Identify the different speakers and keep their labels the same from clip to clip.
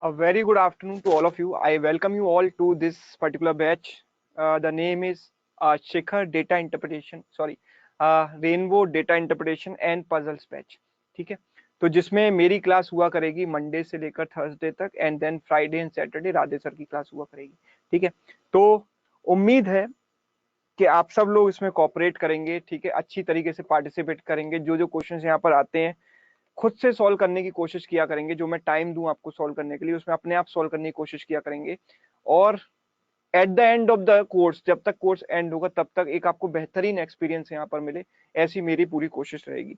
Speaker 1: A very good afternoon to all of you. I welcome you all to this particular batch. The name is Shikhar Data Interpretation, Rainbow Data Interpretation and Puzzles Batch. ठीक है, तो जिसमें मेरी class हुआ करेगी Monday से लेकर Thursday तक and then Friday and Saturday Radhe sir की क्लास हुआ करेगी. ठीक है, तो उम्मीद है कि आप सब लोग इसमें कोऑपरेट करेंगे. ठीक है, अच्छी तरीके से पार्टिसिपेट करेंगे. जो जो क्वेश्चंस यहाँ पर आते हैं खुद से सॉल्व करने की कोशिश किया करेंगे. जो मैं टाइम दूं आपको सॉल्व करने के लिए उसमें अपने आप सॉल्व करने की कोशिश किया करेंगे. और at the end of the course, जब तक कोर्स एंड होगा तब तक एक आपको बेहतरीन एक्सपीरियंस यहाँ पर मिले, ऐसी मेरी पूरी कोशिश रहेगी.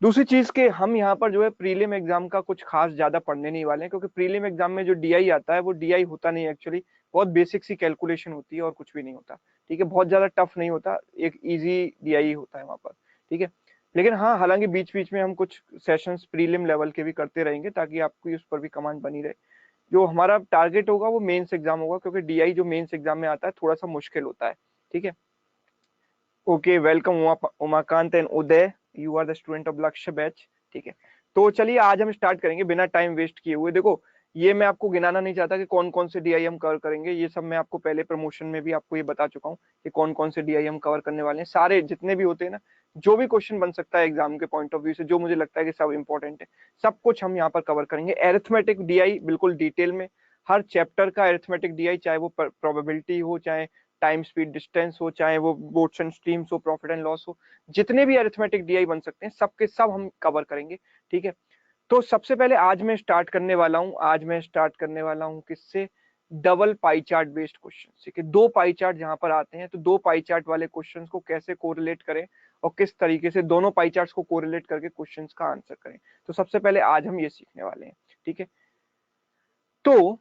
Speaker 1: दूसरी चीज के हम यहाँ पर जो है प्रीलिम एग्जाम का कुछ खास ज्यादा पढ़ने नहीं वाले हैं, क्योंकि प्रीलिम एग्जाम में जो डीआई आता है वो डीआई होता नहीं. एक्चुअली बहुत बेसिक सी कैलकुलेशन होती है और कुछ भी नहीं होता. ठीक है, बहुत ज्यादा टफ नहीं होता, एक इजी डीआई होता है वहां पर. ठीक है, लेकिन हाँ, हालांकि बीच बीच में हम कुछ सेशंस प्रीलिम लेवल के भी करते रहेंगे ताकि आपकी उस पर भी कमांड बनी रहे. जो हमारा टारगेट होगा वो मेंस एग्जाम होगा, क्योंकि डीआई जो मेंस एग्जाम में आता है थोड़ा सा मुश्किल होता है. ठीक है, okay, welcome Umakant and Uday, you are the student of Lakshya batch. ठीक है, तो चलिए आज हम स्टार्ट करेंगे बिना टाइम वेस्ट किए हुए. देखो, ये मैं आपको गिनाना नहीं चाहता कि कौन कौन से डीआई हम कवर करेंगे. ये सब मैं आपको पहले प्रमोशन में भी आपको ये बता चुका हूँ कि कौन कौन से डीआई हम कवर करने वाले हैं. सारे जितने भी होते हैं ना, जो भी क्वेश्चन बन सकता है एग्जाम के पॉइंट ऑफ व्यू से, जो मुझे लगता है कि सब इंपॉर्टेंट है, सब कुछ हम यहाँ पर कवर करेंगे. एरिथमेटिक डीआई बिल्कुल डिटेल में, हर चैप्टर का एरिथमेटिक डीआई, चाहे वो प्रोबेबिलिटी हो, चाहे टाइम स्पीड डिस्टेंस हो, चाहे वो बोट्स एंड स्ट्रीम्स हो, प्रॉफिट एंड लॉस हो, जितने भी अरिथमेटिक डीआई बन सकते हैं सबके सब हम कवर करेंगे. ठीक है, तो सबसे पहले आज मैं स्टार्ट करने वाला हूं किससे? Double pie chart based question. ठीक है, दो पाई चार्ट जहां पर आते हैं तो दो पाई चार्ट वाले क्वेश्चंस को कैसे कोरिलेट करें और किस तरीके से दोनों पाई चार्ट्स को कोरिलेट करके क्वेश्चंस का आंसर करें. तो सबसे पहले आज हम ये सीखने वाले हैं. ठीक है, तो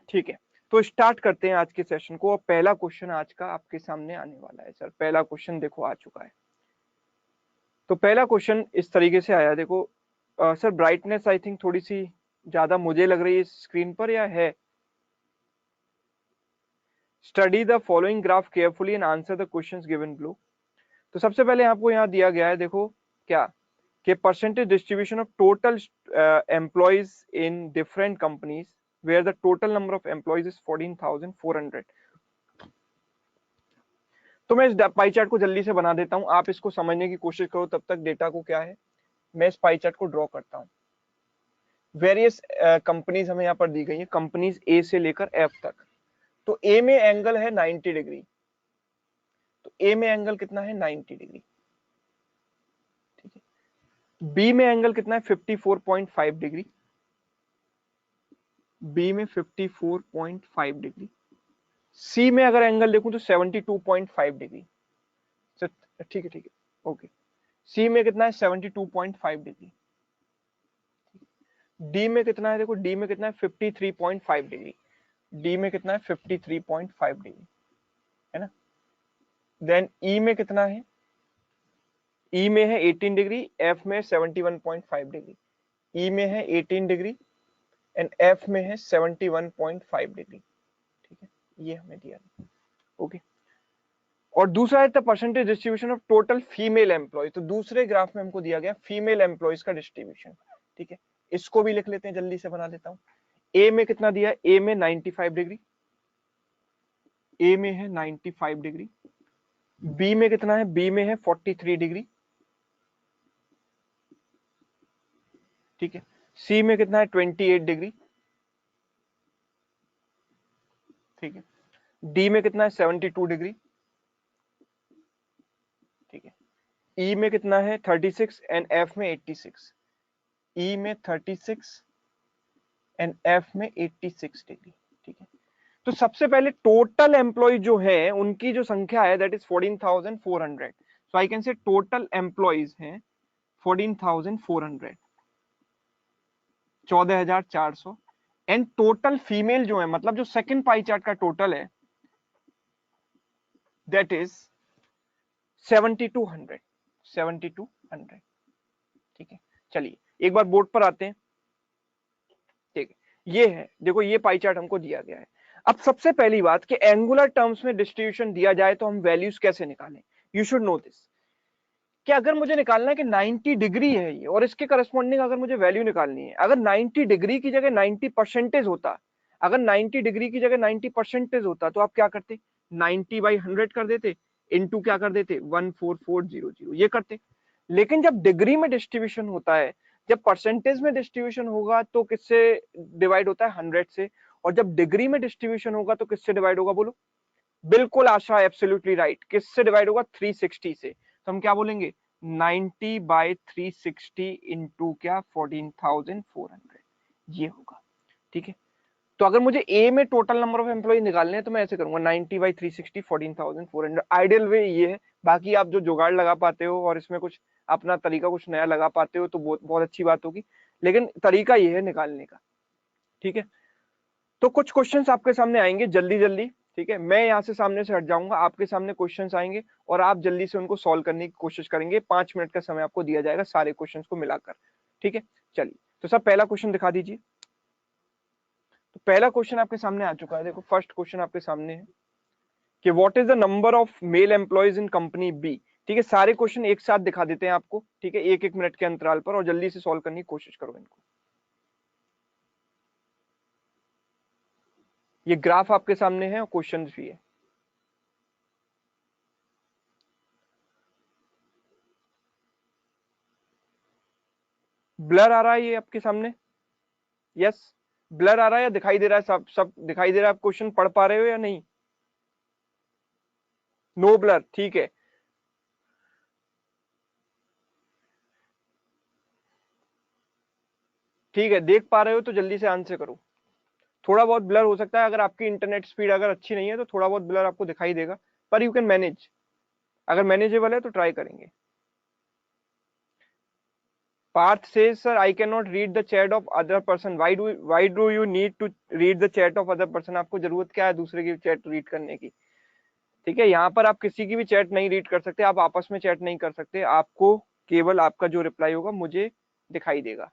Speaker 1: ठीक है, तो स्टार्ट करते हैं आज के सेशन को. और पहला क्वेश्चन आज का आपके सामने आने वाला है. सर पहला क्वेश्चन देखो आ चुका है. तो पहला क्वेश्चन इस तरीके से आया, देखो सर ब्राइटनेस आई थिंक थोड़ी सी ज्यादा मुझे लग रही है स्क्रीन पर, या है? Study the following graph carefully and answer the questions given below. तो सबसे पहले आपको यहाँ दिया गया है, देखो क्या कि percentage distribution of total employees in different companies where the total number of employees is 14,400. तो मैं इस पाई चार्ट को जल्दी से बना देता हूं, आप इसको समझने की कोशिश करो तब तक. डेटा को क्या है, मैं इस पाई चार्ट को ड्रॉ करता हूं. वेरियस कंपनीज हमें यहाँ पर दी गई है, कंपनीज ए से लेकर एफ तक. तो ए में एंगल है 90 डिग्री. तो ए में एंगल कितना है? 90 डिग्री. ठीक है, बी में एंगल कितना है? 54.5 डिग्री. बी में 54.5 डिग्री. सी में अगर एंगल देखूं तो 72.5 डिग्री. ठीक है, ओके. सी में कितना है? 72.5 डिग्री. डी में कितना है? देखो डी में कितना है? 53.5 डिग्री. डी में कितना है? 53.5 डिग्री, है ना. देन ई में कितना है? ई में है 18 डिग्री, एफ में 71.5 डिग्री. ई में है 18 डिग्री एंड एफ में है 71.5 डिग्री. ठीक है, ये हमें दिया. ओके, और दूसरा है the percentage distribution of total female employ. तो दूसरे ग्राफ में हमको दिया गया फीमेल एम्प्लॉयज का डिस्ट्रीब्यूशन. ठीक है, इसको भी लिख लेते हैं, जल्दी से बना देता हूं. ए में कितना दिया? ए में 95 डिग्री. ए में है 95 डिग्री. बी में कितना है? बी में है 43 डिग्री. ठीक है, सी में कितना है? 28 डिग्री. ठीक है, डी में कितना है? 72 डिग्री. ठीक है, ई में कितना है? 36 एंड एफ में 86. ई में 36 एंड एफ में 86 डिग्री. ठीक है, तो सबसे पहले टोटल एम्प्लॉय जो है उनकी जो संख्या है that is 14,400. So I can say total employees हैं 14,400, 14,400. एंड टोटल फीमेल जो है, मतलब जो सेकंड पाई चार्ट का टोटल है दैट इज 7,200. 7,200. ठीक है, चलिए एक बार बोर्ड पर आते हैं. ठीक है, ये है, देखो ये पाई चार्ट हमको दिया गया है. अब सबसे पहली बात कि एंगुलर टर्म्स में डिस्ट्रीब्यूशन दिया जाए तो हम वैल्यूज कैसे निकालें. यू शुड नो दिस कि अगर मुझे निकालना है कि 90 डिग्री है ये और इसके करस्पॉन्डिंग अगर मुझे वैल्यू निकालनी है, अगर 90 डिग्री की जगह 90% होता, अगर 90 डिग्री की जगह 90% होता तो आप क्या करते, 90/100 कर देते, इनटू क्या कर देते 14400 ये करते। लेकिन जब डिग्री में डिस्ट्रीब्यूशन होता है, जब परसेंटेज में डिस्ट्रीब्यूशन होगा तो किससे डिवाइड होता है, 100 से। और जब डिग्री में डिस्ट्रीब्यूशन होगा तो किससे डिवाइड होगा बोलो, बिल्कुल आशा, एब्सोल्युटली राइट, किससे डिवाइड होगा 360 से। तो हम क्या बोलेंगे 90/360 इंटू क्या 14,400 ये होगा। ठीक है, तो अगर मुझे ए में टोटल नंबर ऑफ एम्प्लॉय निकालने हैं तो मैं ऐसे करूंगा 90/360 14,400। आइडियल वे ये है, बाकी आप जो जुगाड़ लगा पाते हो और इसमें कुछ अपना तरीका कुछ नया लगा पाते हो तो बहुत बहुत अच्छी बात होगी, लेकिन तरीका ये है निकालने का। ठीक है, तो कुछ क्वेश्चंस आपके सामने आएंगे जल्दी जल्दी। ठीक है, मैं यहाँ से सामने से हट जाऊंगा, आपके सामने क्वेश्चंस आएंगे और आप जल्दी से उनको सॉल्व करने की कोशिश करेंगे। 5 मिनट का समय आपको दिया जाएगा सारे क्वेश्चंस को मिलाकर। ठीक है, चलिए तो सर पहला क्वेश्चन दिखा दीजिए। तो पहला क्वेश्चन आपके सामने आ चुका है, देखो फर्स्ट क्वेश्चन आपके सामने है कि what is the number of male employees in company B. ठीक है, सारे क्वेश्चन एक साथ दिखा देते हैं आपको, ठीक है, 1-1 मिनट के अंतराल पर, और जल्दी से सॉल्व करने की कोशिश करो इनको। ये ग्राफ आपके सामने है और क्वेश्चन भी है। ब्लर आ रहा है ये आपके सामने, यस ब्लर आ रहा है या दिखाई दे रहा है, सब सब दिखाई दे रहा है, आप क्वेश्चन पढ़ पा रहे हो या नहीं, नो ब्लर, ठीक है। ठीक है, देख पा रहे हो तो जल्दी से आंसर करो। थोड़ा बहुत ब्लर हो सकता है, अगर आपकी इंटरनेट स्पीड अगर अच्छी नहीं है तो थोड़ा बहुत ब्लर आपको दिखाई देगा, पर यू कैन मैनेज, अगर मैनेजेबल है तो ट्राई करेंगे। Parth says, sir, I cannot read the chat of other person. Why do you need to read the chat of other person? आपको जरूरत क्या है दूसरे की चैट रीड करने की? ठीक है, यहाँ पर आप किसी की भी चैट नहीं रीड कर सकते, आप आपस में चैट नहीं कर सकते, आपको केवल आपका जो रिप्लाई होगा मुझे दिखाई देगा।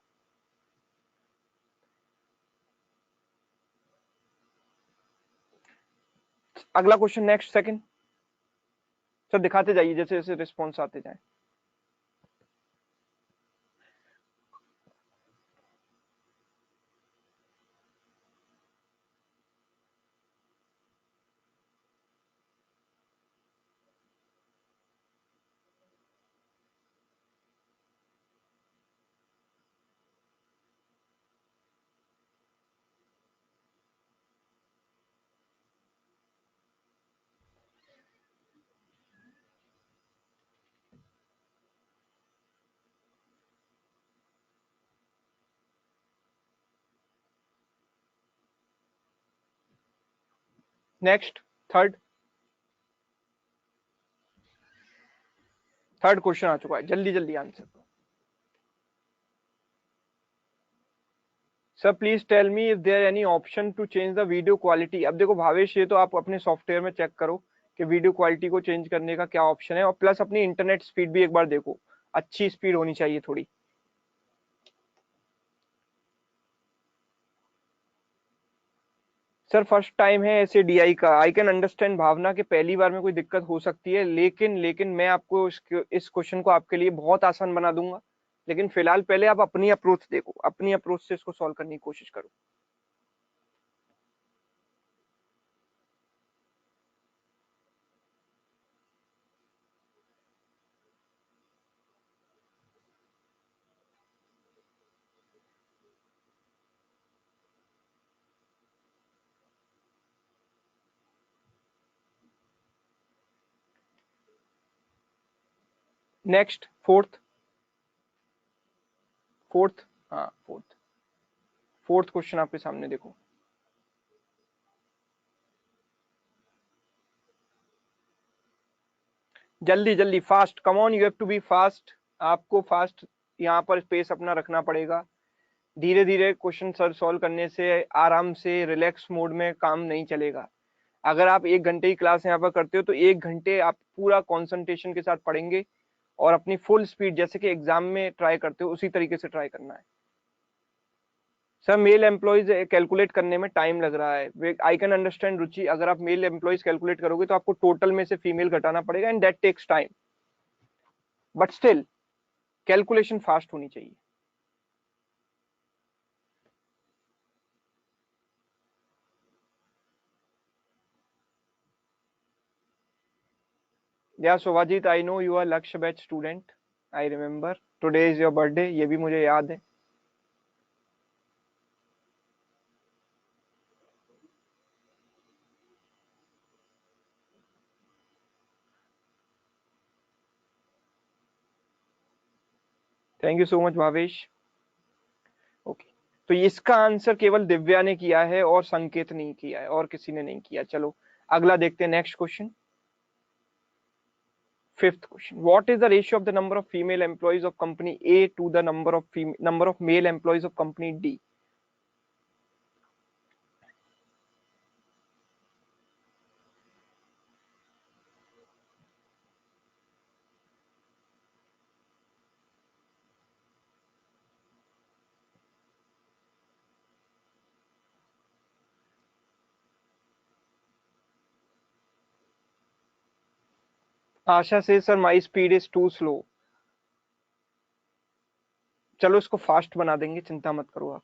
Speaker 1: अगला क्वेश्चन, नेक्स्ट सेकंड सर, दिखाते जाइए जैसे जैसे रिस्पॉन्स आते जाए। नेक्स्ट, थर्ड थर्ड क्वेश्चन आ चुका है, जल्दी जल्दी answer. Sir please tell me if there any option to change the video quality. अब देखो भावेश, ये तो आप अपने सॉफ्टवेयर में चेक करो कि वीडियो क्वालिटी को चेंज करने का क्या ऑप्शन है, और प्लस अपनी इंटरनेट स्पीड भी एक बार देखो, अच्छी स्पीड होनी चाहिए थोड़ी। सर फर्स्ट टाइम है ऐसे डीआई का, आई कैन अंडरस्टैंड भावना के पहली बार में कोई दिक्कत हो सकती है, लेकिन मैं आपको इस क्वेश्चन को आपके लिए बहुत आसान बना दूंगा। लेकिन फिलहाल पहले आप अपनी अप्रोच देखो, अपनी अप्रोच से इसको सॉल्व करने की कोशिश करो। नेक्स्ट, फोर्थ, फोर्थ, हाँ फोर्थ, फोर्थ क्वेश्चन आपके सामने देखो। जल्दी जल्दी, fast, come on, you have to be fast, आपको फास्ट यहाँ पर स्पेस अपना रखना पड़ेगा। धीरे धीरे क्वेश्चन सर सॉल्व करने से, आराम से रिलैक्स मोड में काम नहीं चलेगा। अगर आप 1 घंटे की क्लास यहाँ पर करते हो तो 1 घंटे आप पूरा कंसंट्रेशन के साथ पढ़ेंगे और अपनी फुल स्पीड जैसे कि एग्जाम में ट्राई करते हो उसी तरीके से ट्राई करना है। सर मेल एम्प्लॉयज कैलकुलेट करने में टाइम लग रहा है, आई कैन अंडरस्टैंड रुचि, अगर आप मेल एम्प्लॉयज कैलकुलेट करोगे तो आपको टोटल में से फीमेल घटाना पड़ेगा and that takes time. But still calculation fast होनी चाहिए। या Shobhajit, I know you are Lakshya batch student, I remember today is your birthday, ये भी मुझे याद है। Thank you so much Bhavesh. Okay, तो इसका आंसर केवल दिव्या ने किया है और संकेत नहीं किया है, और किसी ने नहीं किया। चलो अगला देखते हैं, next question, fifth question. What is the ratio of the number of female employees of company A to the number of male employees of company D? Asha से sir my speed is too slow. चलो इसको fast बना देंगे, चिंता मत करो आप।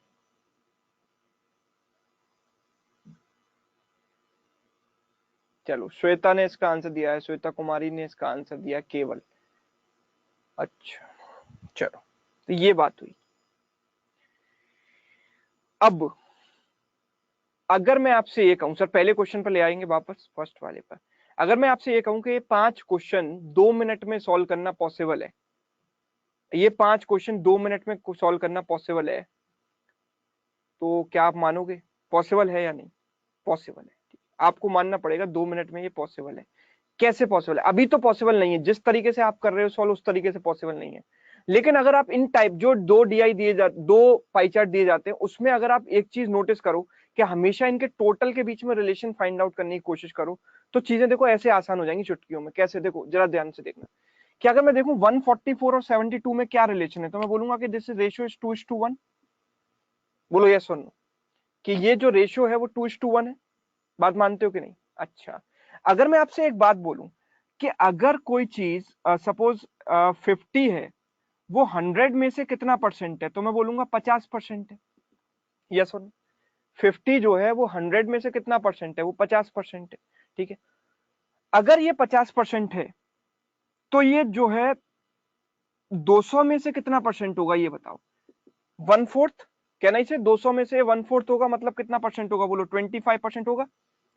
Speaker 1: चलो श्वेता ने इसका आंसर दिया है, श्वेता कुमारी ने इसका आंसर दिया केवल। अच्छा चलो, तो ये बात हुई। अब अगर मैं आपसे ये कहूं, सर पहले क्वेश्चन पर ले आएंगे वापस, फर्स्ट वाले पर। अगर मैं आपसे ये कहूं कि ये 5 क्वेश्चन 2 मिनट में सॉल्व करना पॉसिबल है, ये 5 क्वेश्चन 2 मिनट में सॉल्व करना पॉसिबल है, तो क्या आप मानोगे पॉसिबल है या नहीं? पॉसिबल है, आपको मानना पड़ेगा 2 मिनट में ये पॉसिबल है। कैसे पॉसिबल है? अभी तो पॉसिबल नहीं है, जिस तरीके से आप कर रहे हो सॉल्व उस तरीके से पॉसिबल नहीं है। लेकिन अगर आप इन टाइप जो दो पाई चार्ट दिए जाते हैं, उसमें अगर आप एक चीज नोटिस करो कि हमेशा इनके टोटल के बीच में रिलेशन फाइंड आउट करने की कोशिश करो, तो चीजें देखो ऐसे आसान हो जाएंगी चुटकियों में। कैसे? देखो जरा ध्यान से देखना कि अगर मैं देखूं 144 और 72 में क्या रिलेशन है, तो मैं बोलूंगा कि दिस रेशियो इज 2:1। बोलो यस और नो, कि ये जो रेशियो है वो 2:1 है। बात मानते हो कि नहीं? अच्छा, अगर मैं आपसे एक बात बोलूं कि अगर कोई चीज सपोज 50 है, वो 100 में से कितना परसेंट है, तो मैं बोलूंगा 50% है। यस और नो? 50 जो है वो 100 में से कितना परसेंट है? वो 50% है। ठीक है, अगर ये 50% है, तो ये जो है 200 में से कितना परसेंट होगा, ये बताओ। 1/4? कहना इसे 200 में से 1/4 होगा, मतलब कितना परसेंट होगा? बोलो 25% होगा।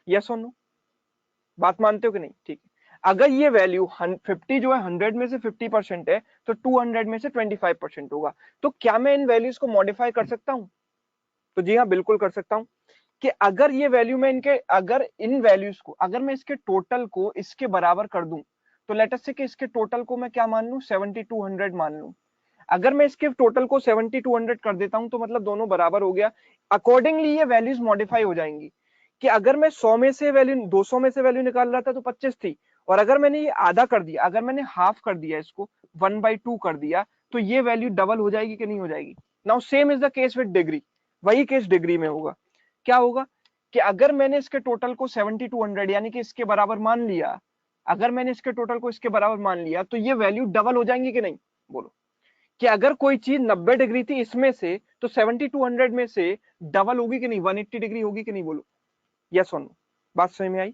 Speaker 1: यस और नो? बात मानते हो कि नहीं? ठीक है, अगर ये वैल्यू 50 जो है 100 में से 50% है, तो 200 में से 25% होगा। तो क्या मैं इन वैल्यूज को मॉडिफाई कर सकता हूं? तो जी हाँ, बिल्कुल कर सकता हूं। कि अगर ये वैल्यू मैं इनके, अगर इन वैल्यूज को, अगर मैं इसके टोटल को इसके बराबर कर दूं, तो लेट अस से कि इसके टोटल को मैं क्या मान लूं? 7200 मान लूं। अगर मैं इसके टोटल को 7200 कर देता हूं, तो मतलब दोनों बराबर हो गया। अकॉर्डिंगली ये वैल्यूज मॉडिफाई हो जाएंगी कि अगर मैं 100 में से वैल्यू, 200 में से वैल्यू निकाल रहा था तो 25 थी, और अगर मैंने ये आधा कर दिया, अगर मैंने हाफ कर दिया, इसको 1/2 कर दिया, तो ये वैल्यू डबल हो जाएगी कि नहीं हो जाएगी? Now same is the case with degree. वही केस डिग्री में होगा। क्या होगा कि अगर मैंने इसके टोटल को 7200 यानी कि इसके बराबर मान लिया, अगर मैंने इसके टोटल को इसके बराबर मान लिया, तो ये वैल्यू डबल हो जाएंगी कि नहीं? बोलो, कि अगर कोई चीज 90 डिग्री थी इसमें से, तो 7200 में से डबल होगी कि नहीं? 180 डिग्री होगी कि नहीं? बोलो यस और नो? बात समझ में आई?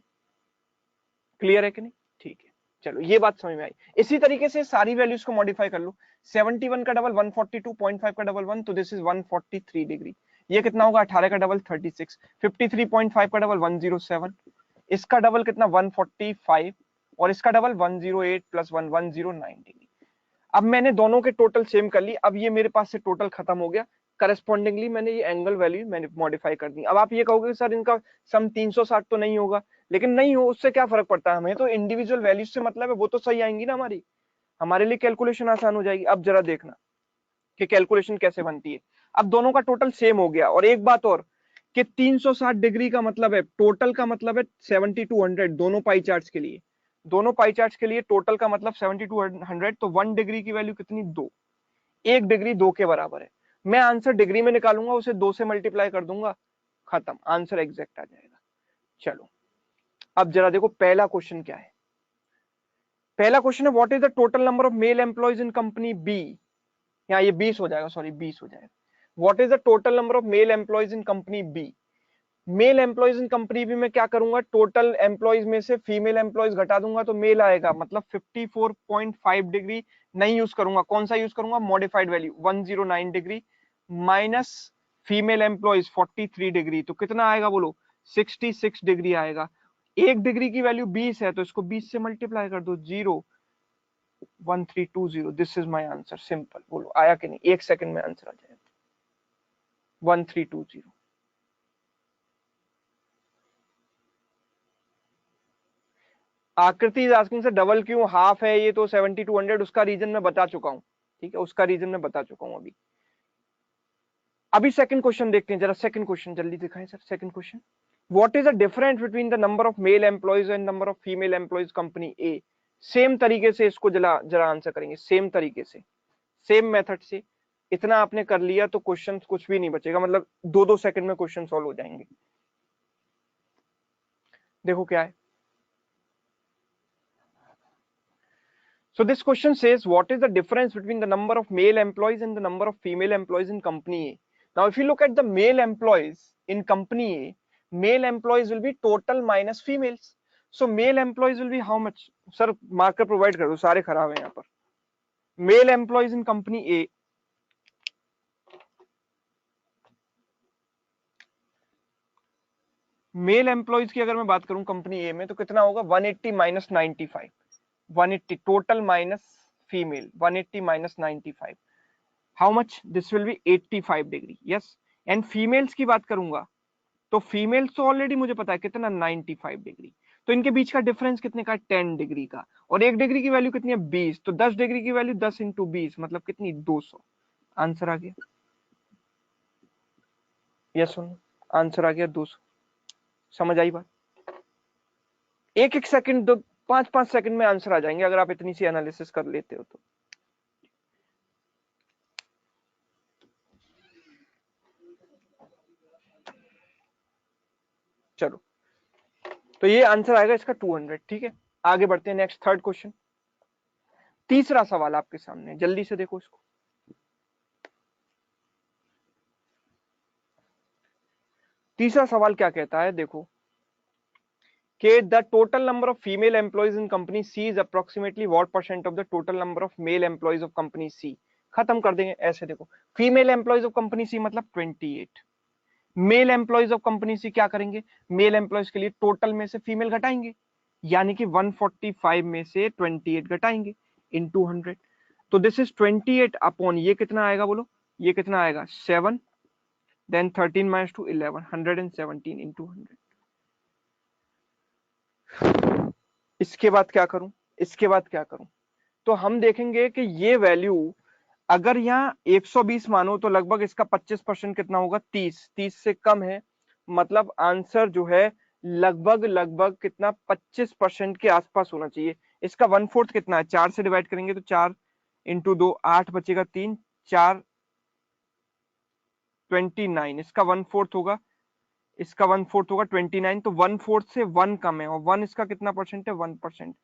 Speaker 1: क्लियर है कि नहीं? ठीक है, चलो ये बात समझ में आई। इसी तरीके से सारी वैल्यूज को मॉडिफाई कर लो। 71 का डबल 142.5 का डबल 1, तो दिस इज 143 डिग्री। ये कितना होगा? 18 का डबल 36, 53.5 का डबल 107, इसका डबल कितना? 145, और इसका डबल 108 प्लस 1 109 डिग्री। अब मैंने दोनों के टोटल सेम कर ली, अब ये मेरे पास से टोटल खत्म हो गया। करस्पॉन्डिंगली मैंने ये एंगल वैल्यू मैंने मॉडिफाई कर दी। अब आप ये कहोगे सर इनका सम 360 तो नहीं होगा, लेकिन नहीं हो उससे क्या फर्क पड़ता है, हमें तो इंडिविजुअल वैल्यूज से मतलब है, वो तो सही आएंगी ना हमारी, हमारे लिए कैलकुलेशन आसान हो जाएगी। अब जरा देखना कि कैलकुलेशन कैसे बनती है। अब दोनों का टोटल सेम हो गया, और एक बात और, कि 360 डिग्री का मतलब है, टोटल का मतलब है 7200, दोनों पाई चार्ट्स के लिए, दोनों पाई चार्ट्स के लिए टोटल का मतलब 7200, तो 1 डिग्री की वैल्यू कितनी? 2। 1 डिग्री 2 के बराबर है। मैं आंसर डिग्री में निकालूंगा, उसे 2 से मल्टीप्लाई कर दूंगा, खत्म, आंसर एग्जैक्ट आ जाएगा। चलो अब जरा देखो पहला क्वेश्चन क्या है। पहला क्वेश्चन है what is the total number of male employees in company B. यहाँ ये 20 हो जाएगा, सॉरी 20 हो जाएगा। What is the total number of male employees in company B. Male employees in company B में क्या करूंगा, टोटल एम्प्लॉयज में से फीमेल एम्प्लॉयज घटा दूंगा तो मेल आएगा, मतलब 54.5 डिग्री नहीं यूज करूंगा। कौन सा यूज करूंगा, modified value 109 degree minus female employees 43 degree, तो कितना आएगा बोलो, 66 डिग्री आएगा। एक डिग्री की वैल्यू 20 है तो इसको 20 से मल्टीप्लाई कर दो, 01320। This is my answer, simple. बोलो आया कि नहीं, एक सेकंड में आंसर आ जाएगा, 1320। आकृति आस्किंग से डबल क्यों हाफ है, ये तो 7200, उसका रीजन मैं बता चुका हूँ, ठीक है, उसका रीजन मैं बता चुका हूँ अभी। अभी सेकंड क्वेश्चन देखते हैं जरा, सेकंड क्वेश्चन जल्दी दिखाएं sir. Second question, what is the difference between the number of male employees and number of female employees company A. Same तरीके से इसको जरा जरा आंसर करेंगे, सेम तरीके से, सेम मेथड से। इतना आपने कर लिया तो क्वेश्चन कुछ भी नहीं बचेगा, मतलब 2-2 सेकंड में क्वेश्चन सॉल्व हो जाएंगे। देखो क्या है। So this question says what is the difference between the number of male employees and the number of female employees in company A. Now if you look at the male employees in company A, male employees will be total minus females. So male employees will be how much? Sir marker provide कर दो, सारे खराब हैं यहाँ पर। Male employees in company A, mail employees की अगर मैं बात करूं कंपनी ए में तो कितना होगा, 180 minus 95, 180 total minus female, 180 minus 95, how much, this will be 85 degree, yes. And females की बात करूंगा तो फीमेल्स तो ऑलरेडी मुझे पता है कितना, 95 डिग्री। तो इनके बीच का डिफरेंस कितने का, 10 डिग्री का। और एक डिग्री की वैल्यू कितनी है, 20, तो 10 डिग्री की वैल्यू 10 इंटू 20 मतलब कितनी, 200। आंसर आ गया, यस सुनो, आंसर आ गया 200। समझ आई बात। एक एक सेकंड, दो 5-5 सेकंड में आंसर आ जाएंगे अगर आप इतनी सी एनालिसिस कर लेते हो तो। चलो, तो ये आंसर आएगा इसका 200, ठीक है। आगे बढ़ते हैं, नेक्स्ट थर्ड क्वेश्चन। तीसरा सवाल आपके सामने, जल्दी से देखो इसको। तीसरा सवाल क्या कहता है, देखो कि the total number of female employees in company C is approximately what percent of the total number of male employees of company C. खत्म कर देंगे ऐसे, देखो female employees of company C मतलब 28, male employees of company C क्या करेंगे, mail employees के लिए टोटल में से फीमेल घटाएंगे, यानी कि 145 में से 28 घटाएंगे इन 200। तो दिस इज 28 अपॉन ये कितना आएगा बोलो, ये कितना आएगा 7, देन 13 माइनस 2 11, 117 इंटू 100। इसके बाद क्या करूं, इसके बाद क्या करूं, तो हम देखेंगे कि ये वैल्यू अगर यहाँ 120 मानो तो लगभग इसका 25% कितना होगा, 30, 30 से कम है, मतलब आंसर जो है लगभग लगभग कितना, 25% के आसपास होना चाहिए। इसका 1/4 कितना है, 4 से डिवाइड करेंगे तो 4 इंटू 2 8 बचेगा 3, 4 29, इसका 1/4 होगा, इसका 1/4 होगा 29, तो 1/4 से 1 कम है, और 1 इसका कितना परसेंट है, 1%।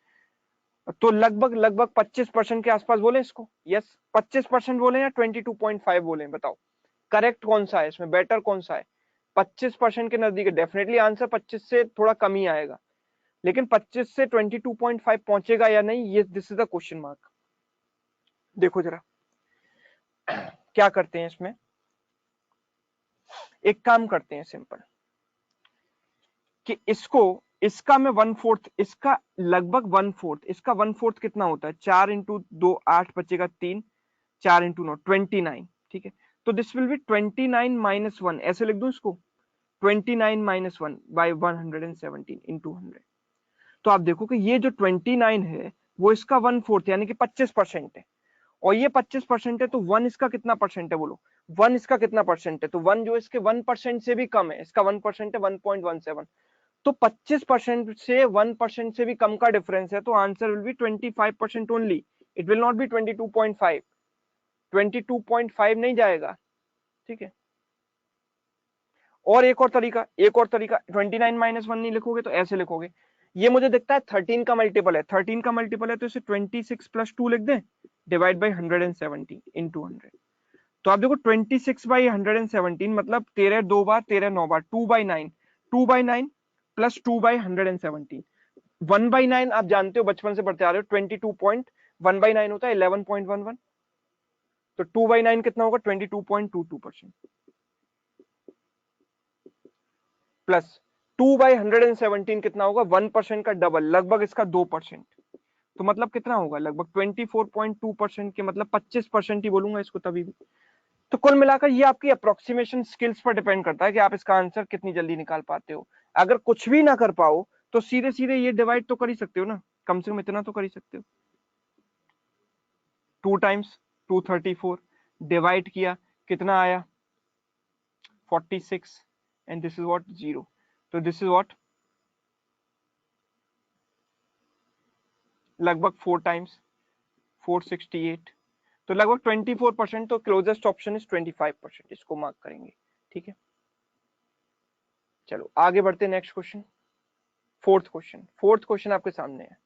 Speaker 1: तो लगभग लगभग 25% के आसपास बोले इसको, यस 25% बोले या 22.5 बोले, बताओ करेक्ट कौन सा है इसमें, बेटर कौन सा है। 25% के नजदीक है, डेफिनेटली आंसर 25 से थोड़ा कम ही आएगा, लेकिन 25 से 22.5 पहुंचेगा या नहीं, ये this is the question mark. देखो जरा क्या करते हैं इसमें, एक काम करते हैं सिंपल, कि इसको, इसका में 1/4, इसका लगभग 1/4, इसका 1/4 कितना होता है, 4 इंटू 2 8 बचेगा 3, 4 इंटू 9 29, ठीक है। तो दिस विल बी 29 माइनस 1, ऐसे लिख दूं इसको, 29 माइनस 1 बाई 117 इंटू 100। तो आप देखो कि ये जो 29 है वो इसका 1/4 यानी कि 25% है, और ये 25% है, तो 1 इसका कितना परसेंट है बोलो, 1 इसका कितना परसेंट है, तो 1 जो इसके 1% से भी कम है, इसका 1% है 1.17, तो 25% से 1% से भी कम का डिफरेंस है, तो answer will be 25% only, it will not be 22.5, 22.5 नहीं जाएगा, ठीक है। और एक और तरीका, एक और तरीका, 29 माइनस 1 नहीं लिखोगे तो ऐसे लिखोगे, ये मुझे दिखता है 13 का मल्टीपल है, 13 का मल्टीपल है तो इसे 26 प्लस 2 लिख दें, डिवाइड बाई 170 इंटू 100। तो आप देखो 26 बाई 117 मतलब 13 दो बार, 13 नौ बार, 2/9, 2/9 प्लस 2/117। 1/9 आप जानते हो, बचपन से पढ़ते आ रहे हो, 22.1/9 होता है 11.11। तो 2/9 कितना होगा, 22.22%, प्लस 2/117 कितना होगा, 1% का डबल, लगभग इसका 2%। तो मतलब कितना होगा, लगभग 24.2% के, मतलब 25% ही बोलूंगा इसको तभी भी। तो कुल मिलाकर ये आपकी अप्रोक्सीमेशन स्किल्स पर डिपेंड करता है कि आप इसका आंसर कितनी जल्दी निकाल पाते हो। अगर कुछ भी ना कर पाओ तो सीधे सीधे ये डिवाइड तो कर ही सकते हो ना, कम से कम इतना तो कर ही सकते हो। 2 टाइम्स 234 डिवाइड किया, कितना आया 46, एंड दिस इज व्हाट 0। तो दिस इज व्हाट लगभग 4 टाइम्स 468, तो लगभग 24%। तो क्लोजेस्ट ऑप्शन इज 25%, इसको मार्क करेंगे। ठीक है, चलो आगे बढ़ते हैं। नेक्स्ट क्वेश्चन, फोर्थ क्वेश्चन आपके सामने है।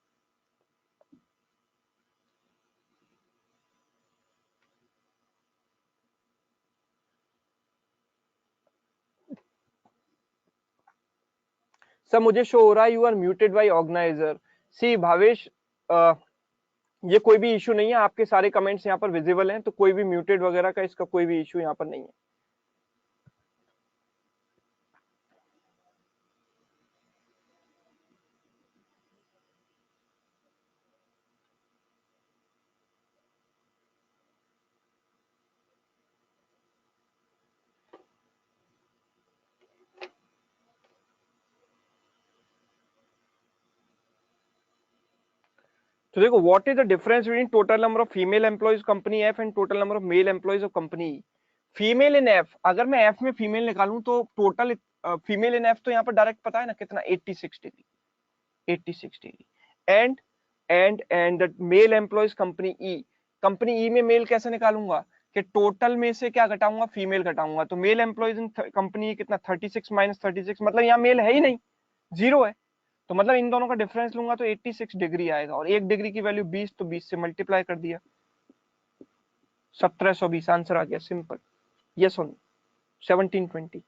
Speaker 1: सर मुझे शो हो रहा है you are muted by organiser. See Bhavesh, ये कोई भी इशू नहीं है, आपके सारे कमेंट्स यहाँ पर विजिबल हैं, तो कोई भी म्यूटेड वगैरह का इसका कोई भी इशू यहाँ पर नहीं है। तो देखो, what is the difference between total number of female employees company F and total number of male employees of company E. Female in F, अगर मैं एफ में फीमेल निकालूं तो टोटल फीमेल इन एफ तो यहाँ पर डायरेक्ट पता है ना कितना, 86 degree, 86 degree. And the male employees company E, company E में मेल कैसे निकालूंगा कि टोटल में से क्या घटाऊंगा, फीमेल घटाऊंगा। तो मेल एम्प्लॉइज इन कंपनी कितना, 36 माइनस 36, मतलब यहाँ मेल है ही नहीं, जीरो है। तो मतलब इन दोनों का डिफरेंस लूंगा तो 86 डिग्री आएगा, और एक डिग्री की वैल्यू 20, तो 20 से मल्टीप्लाई कर दिया, 1720 आंसर आ गया, सिंपल। यस और नो, 1720।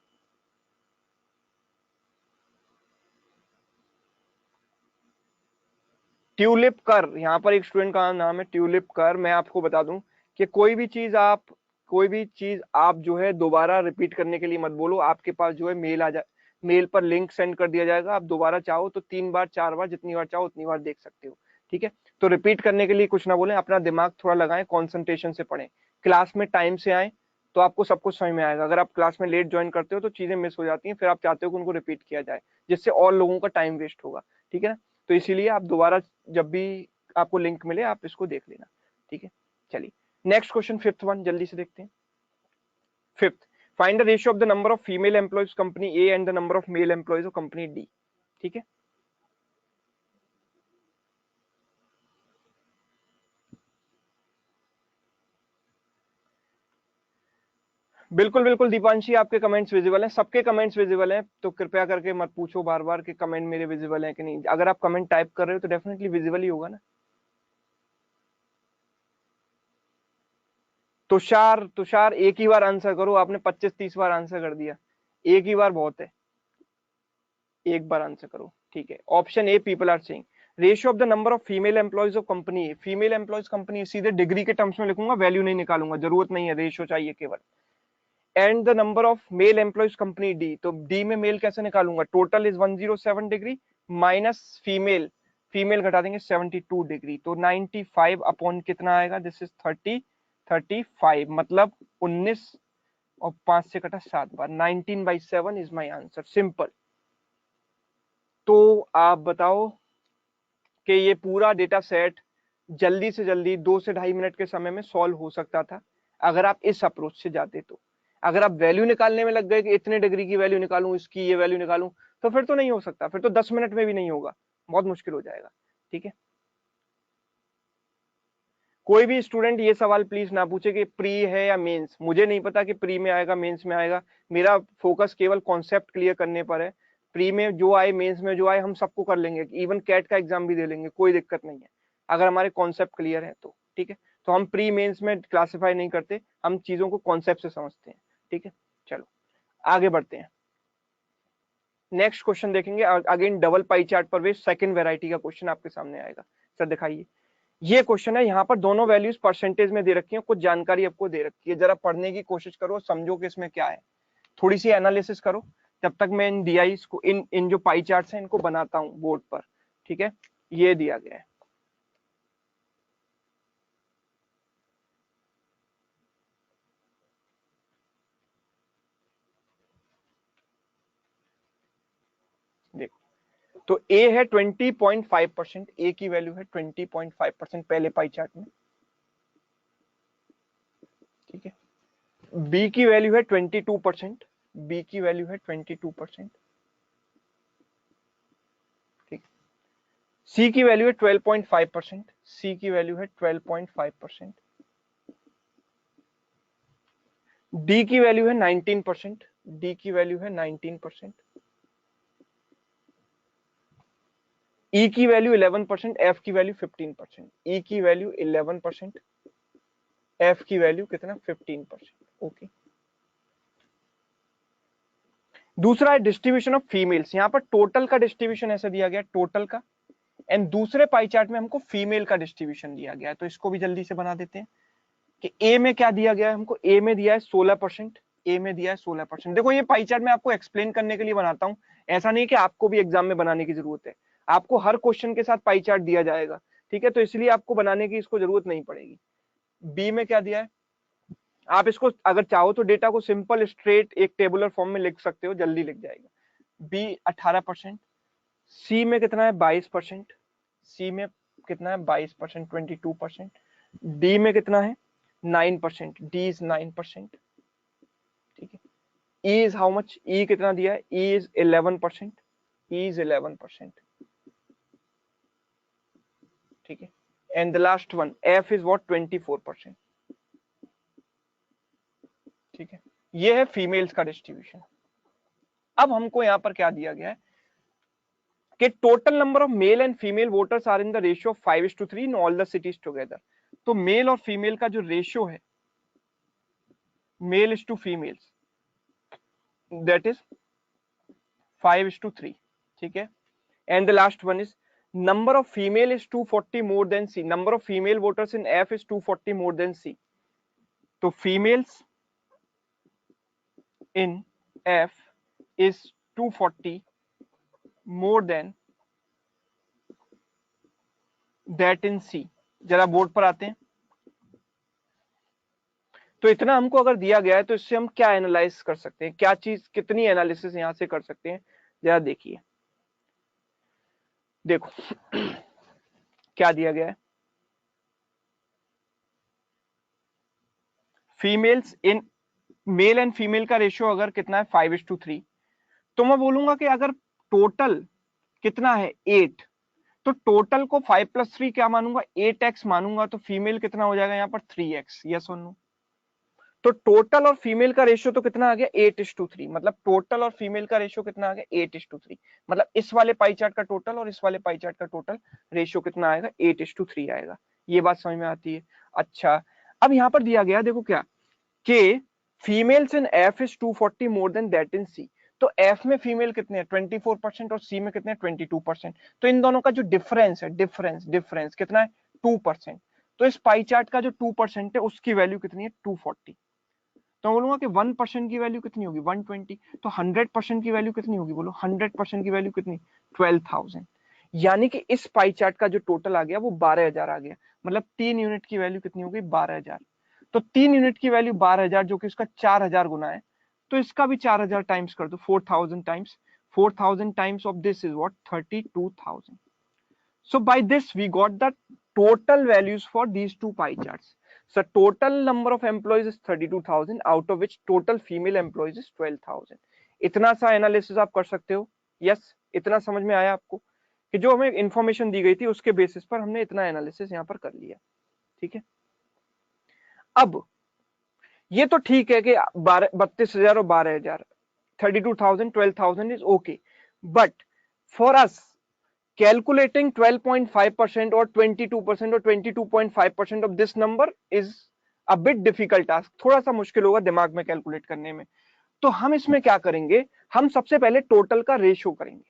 Speaker 1: ट्यूलिप कर, यहाँ पर एक स्टूडेंट का नाम है ट्यूलिप कर। मैं आपको बता दूं कि कोई भी चीज आप जो है दोबारा रिपीट करने के लिए मत बोलो। आपके पास जो है मेल आ जाए, मेल पर लिंक सेंड कर दिया जाएगा, आप दोबारा चाहो तो 3 बार 4 बार, जितनी बार चाहो उतनी बार देख सकते हो। ठीक है, तो रिपीट करने के लिए कुछ ना बोले, अपना दिमाग थोड़ा लगाएं, कॉन्सेंट्रेशन से पढ़ें, क्लास में टाइम से आए तो आपको सब कुछ समझ में आएगा। अगर आप क्लास में लेट ज्वाइन करते हो तो चीजें मिस हो जाती हैं, फिर आप चाहते हो कि उनको रिपीट किया जाए, जिससे और लोगों का टाइम वेस्ट होगा। ठीक है ना, तो इसीलिए आप दोबारा जब भी आपको लिंक मिले आप इसको देख लेना। ठीक है, चलिए नेक्स्ट क्वेश्चन, फिफ्थ वन, जल्दी से देखते हैं। Fifth, find the ratio of the number of female employees company A and the number of male employees of company D. ठीक है, बिल्कुल बिल्कुल दीपांशी, आपके कमेंट्स विजिबल हैं, सबके कमेंट्स विजिबल हैं, तो कृपया करके मत पूछो बार बार कि कमेंट मेरे विजिबल हैं कि नहीं। अगर आप कमेंट टाइप कर रहे हो तो डेफिनेटली विजिबल ही होगा ना। तुषार, तुषार एक ही बार आंसर करो, आपने 25-30 बार आंसर कर दिया, एक ही बार बहुत है, एक बार आंसर करो। ठीक है, option A people are saying ratio of the number of female employees of company, female employees company, सीधे डिग्री के टर्म्स में लिखूंगा, वैल्यू नहीं निकालूंगा, जरूरत नहीं है, रेशियो चाहिए केवल। And the number of male employees company D, तो डी में मेल कैसे निकालूंगा, total is 107 degree minus female, female घटा देंगे 72 डिग्री, तो 95 अपॉन कितना आएगा, दिस इज 35, मतलब 19, और 5 से कटा 7 बार, 19/7 इज माई आंसर, सिंपल। तो आप बताओ कि ये पूरा डेटा सेट जल्दी से जल्दी 2 से ढाई मिनट के समय में सॉल्व हो सकता था अगर आप इस अप्रोच से जाते। तो अगर आप वैल्यू निकालने में लग गए कि इतने डिग्री की वैल्यू निकालूं, इसकी ये वैल्यू निकालूं, तो फिर तो नहीं हो सकता, फिर तो 10 मिनट में भी नहीं होगा, बहुत मुश्किल हो जाएगा। ठीक है, कोई भी स्टूडेंट ये सवाल प्लीज ना पूछे कि प्री है या मेंस, मुझे नहीं पता कि प्री में आएगा मेंस में आएगा, मेरा फोकस केवल कॉन्सेप्ट क्लियर करने पर है। प्री में जो आए, मेंस में जो आए, हम सबको कर लेंगे, इवन कैट का एग्जाम भी दे लेंगे, कोई दिक्कत नहीं है अगर हमारे कॉन्सेप्ट क्लियर है तो। ठीक है, तो हम प्री मेंस में क्लासिफाई नहीं करते, हम चीजों को कॉन्सेप्ट से समझते हैं। ठीक है, चलो आगे बढ़ते हैं। नेक्स्ट क्वेश्चन देखेंगे, अगेन डबल पाई चार्ट पर बेस्ड सेकंड वैरायटी का क्वेश्चन आपके सामने आएगा। सर दिखाइए, ये क्वेश्चन है, यहाँ पर दोनों वैल्यूज परसेंटेज में दे रखी है, कुछ जानकारी आपको दे रखी है, जरा पढ़ने की कोशिश करो, समझो कि इसमें क्या है, थोड़ी सी एनालिसिस करो, तब तक मैं इन डीआईस को, इन जो पाई चार्ट्स हैं इनको बनाता हूँ बोर्ड पर। ठीक है, ये दिया गया है, देखो। तो ए है 20.5%, ए की वैल्यू है 20.5% पहले पाई चार्ट में। ठीक है, बी की वैल्यू है 22%, बी की वैल्यू है 22%। ठीक, सी की वैल्यू है 12.5%, सी की वैल्यू है 12.5%। डी की वैल्यू है 19%, डी की वैल्यू है 19%। ई की वैल्यू 11%, एफ की वैल्यू 15%। ई की वैल्यू 11%, एफ की वैल्यू कितना 15%। ओके, दूसरा है डिस्ट्रीब्यूशन ऑफ फीमेल्स, यहाँ पर टोटल का डिस्ट्रीब्यूशन ऐसा दिया गया टोटल का, एंड दूसरे पाई चार्ट में हमको फीमेल का डिस्ट्रीब्यूशन दिया गया है, तो इसको भी जल्दी से बना देते हैं कि ए में क्या दिया गया है हमको। ए में दिया है 16%, ए में दिया है 16%। देखो ये पाई चार्ट मैं आपको एक्सप्लेन करने के लिए बनाता हूं, ऐसा नहीं कि आपको भी एग्जाम में बनाने की जरूरत है, आपको हर क्वेश्चन के साथ पाई चार्ट दिया जाएगा। ठीक है, तो इसलिए आपको बनाने की इसको जरूरत नहीं पड़ेगी। बी में क्या दिया है, आप इसको अगर चाहो तो डेटा को सिंपल स्ट्रेट एक टेबुलर फॉर्म में लिख सकते हो, जल्दी लिख जाएगा। बी 18%, सी में कितना है 22%, सी में कितना है 22%, 22%। डी में कितना है 9%, डी इज 9%। ठीक है, ई इज हाउ मच, ई कितना दिया है, ई इज 11%, ई इज 11%। ठीक है, and the last one F is what 24%। ठीक है, ये है फीमेल्स का डिस्ट्रीब्यूशन। अब हमको यहां पर क्या दिया गया है कि total number of male and female voters are in the ratio of 5:3 in all the cities together. तो मेल और फीमेल का जो रेशियो है, male is to females, that is 5:3। ठीक है, and the last one is number of female is 240 more than C, number of female voters in F is 240 more than C, तो females in F is 240 more than that in C। जरा board पर आते हैं, तो इतना हमको अगर दिया गया है तो इससे हम क्या एनालाइज कर सकते हैं, क्या चीज कितनी एनालिसिस यहां से कर सकते हैं, जरा देखिए। देखो क्या दिया गया है, females in, mail and female का रेशियो अगर कितना है 5:3, तो मैं बोलूंगा कि अगर टोटल कितना है 8, तो टोटल को 5+3 क्या मानूंगा 8x मानूंगा, तो फीमेल कितना हो जाएगा यहाँ पर 3x। यस और नो, तो टोटल और फीमेल का रेशियो तो कितना आ गया 8:3, मतलब टोटल और फीमेल का रेशियो कितना आ गया 8:3, मतलब इस वाले पाई चार्ट का टोटल और इस वाले पाई चार्ट का टोटल रेशियो कितना आएगा 8:3 आएगा। ये बात समझ में आती है। अच्छा, अब यहाँ पर दिया गया देखो क्या कि females in F is 240 more than that in C, तो एफ में फीमेल कितने हैं 24% और सी में कितने हैं 22%, तो इन दोनों का जो डिफरेंस है, डिफरेंस कितना है 2%, तो इस पाई चार्ट का जो 2% है उसकी वैल्यू कितनी है 240, तो मैं बोलूंगा कि 1% की वैल्यू कितनी होगी 120, तो 100% की वैल्यू कितनी होगी, बोलो 100% की वैल्यू कितनी 12,000, यानी कि इस पाई चार्ट का जो टोटल आ गया वो 12,000 आ गया, मतलब 3 यूनिट की वैल्यू कितनी होगी 12,000, तो 3 यूनिट की वैल्यू 12,000 जो कि इसका 4,000 गुना है, तो इसका भी 4,000 टाइम्स कर दो, 4,000 times, 4,000 times of this is what 32,000। So by this we got the total values for these two pie charts. So total number of employees is 32,000, out of which total female employees is 12,000. इतना सा analysis आप कर सकते हो। Yes, इतना समझ में आया आपको कि जो हमें इंफॉर्मेशन दी गई थी उसके बेसिस पर हमने इतना एनालिसिस यहाँ पर कर लिया। ठीक है, अब ये तो ठीक है कि 32,000 और 12,000, 32,000 12,000 is okay, but for us calculating 12.5% or 22% or 22.5% of this number is a bit difficult task, थोड़ा सा मुश्किल होगा दिमाग में कैलकुलेट करने में। तो हम इसमें क्या करेंगे, हम सबसे पहले टोटल का रेशियो करेंगे,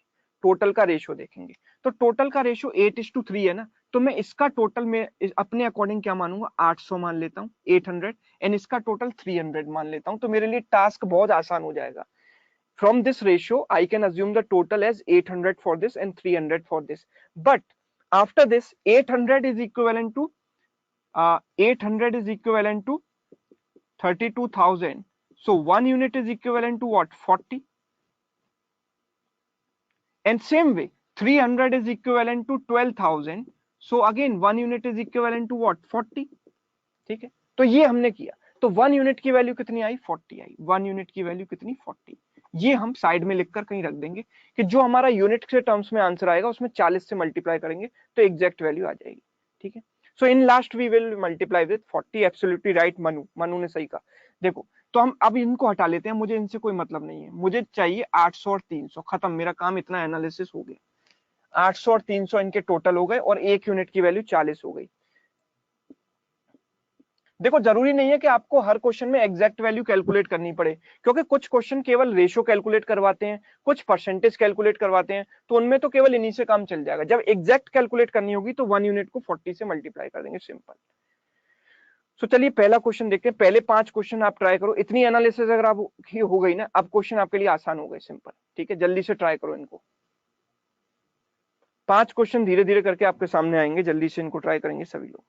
Speaker 1: टोटल का रेशियो देखेंगे। तो टोटल का रेशियो 8:3 है ना, तो मैं इसका टोटल में अपने अकॉर्डिंग क्या मानूंगा, 800 मान लेता हूँ, 800, एंड इसका टोटल 300 मान लेता हूँ, तो मेरे लिए टास्क बहुत आसान हो जाएगा। From this ratio I can assume the total as 800 for this and 300 for this, but after this 800 is equivalent to 800 is equivalent to 32,000, so 1 unit is equivalent to what, 40, and same way 300 is equivalent to 12,000, so again 1 unit is equivalent to what, 40। ठीक है, तो ये हमने किया, तो 1 unit की value कितनी आई, 40 आई, 1 unit की वैल्यू कितनी, 40। ये हम साइड में लिखकर कहीं रख देंगे कि जो हमारा यूनिट के टर्म्स में आंसर आएगा उसमें 40 से मल्टीप्लाई करेंगे तो एग्जैक्ट वैल्यू आ जाएगी। ठीक है, so in last we will multiply with 40, absolutely right Manu, Manu ने सही कहा। देखो तो हम अब इनको हटा लेते हैं, मुझे इनसे कोई मतलब नहीं है, मुझे चाहिए 800 और 300, खत्म, मेरा काम इतना एनालिसिस हो गया। 800 और 300 इनके टोटल हो गए और 1 यूनिट की वैल्यू 40 हो गई। देखो जरूरी नहीं है कि आपको हर क्वेश्चन में एग्जैक्ट वैल्यू कैलकुलेट करनी पड़े, क्योंकि कुछ क्वेश्चन केवल रेशियो कैलकुलेट करवाते हैं, कुछ परसेंटेज कैलकुलेट करवाते हैं, तो उनमें तो केवल इन्हीं से काम चल जाएगा। जब एग्जैक्ट कैलकुलेट करनी होगी तो 1 यूनिट को 40 से मल्टीप्लाई कर देंगे, सिंपल। सो चलिए पहला क्वेश्चन देखते हैं, पहले 5 क्वेश्चन आप ट्राई करो, इतनी एनालिसिस अगर आप की हो गई ना, अब क्वेश्चन आपके लिए आसान हो गए, सिंपल। ठीक है, जल्दी से ट्राई करो इनको, 5 क्वेश्चन धीरे धीरे करके आपके सामने आएंगे, जल्दी से इनको ट्राई करेंगे सभी लोग।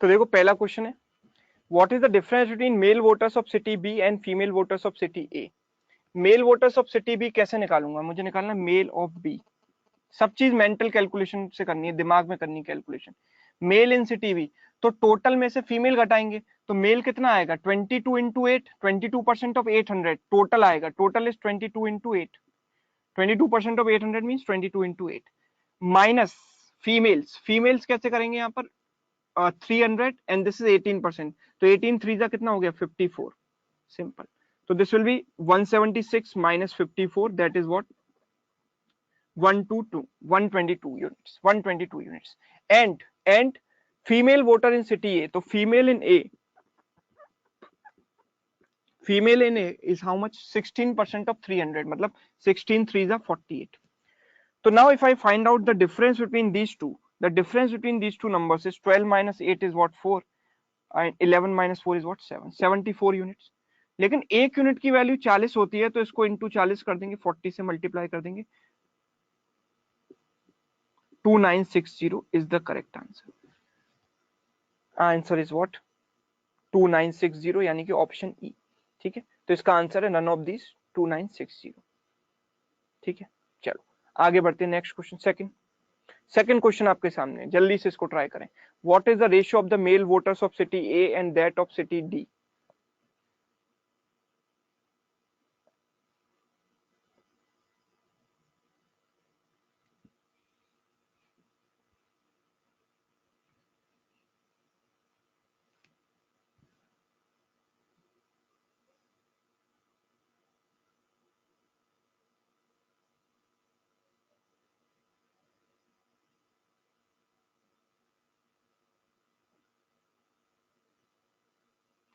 Speaker 1: तो देखो पहला क्वेश्चन है, what is the difference between male voters of city B and female voters of city A. Male voters of city B कैसे निकालूंगा, मुझे निकालना मेल ऑफ बी, सब चीज मेंटल कैलकुलेशन से करनी है, दिमाग में करनी calculation. Male in city B, तो टोटल में से फीमेल घटाएंगे, तो मेल कितना आएगा, 22 इंटू 8, 22% ऑफ 800 टोटल आएगा, total is 22 into 8, 22% of 800 means 22 into 8, minus females, females कैसे करेंगे यहाँ पर, 300 एंड दिस इज 18%, तो 18 थ्री जा कितना हो गया, 54, सिंपल। तो this will be 176 minus 54, that is what, 122 122 units, 122 units, and female voter in city A, तो female in A is how much, 16% of 300, मतलब 16 threes are 48. So now if I find out the difference between these two, the difference between these two numbers is 12 minus 8 is what, 4, and 11 minus 4 is what, 7, 74 units। लेकिन एक unit की value 40 होती है, तो इसको into 40 कर देंगे, 40 से मल्टीप्लाई कर देंगे, 2960 is the correct answer। Answer is what, 2960, यानी कि ऑप्शन ई। ठीक है, तो इसका आंसर है नन ऑफ दिस 2960। ठीक है, चलो आगे बढ़ते हैं, नेक्स्ट क्वेश्चन, सेकंड क्वेश्चन आपके सामने, जल्दी से इसको ट्राई करें। What is the ratio of the mail voters of city A and that of city D.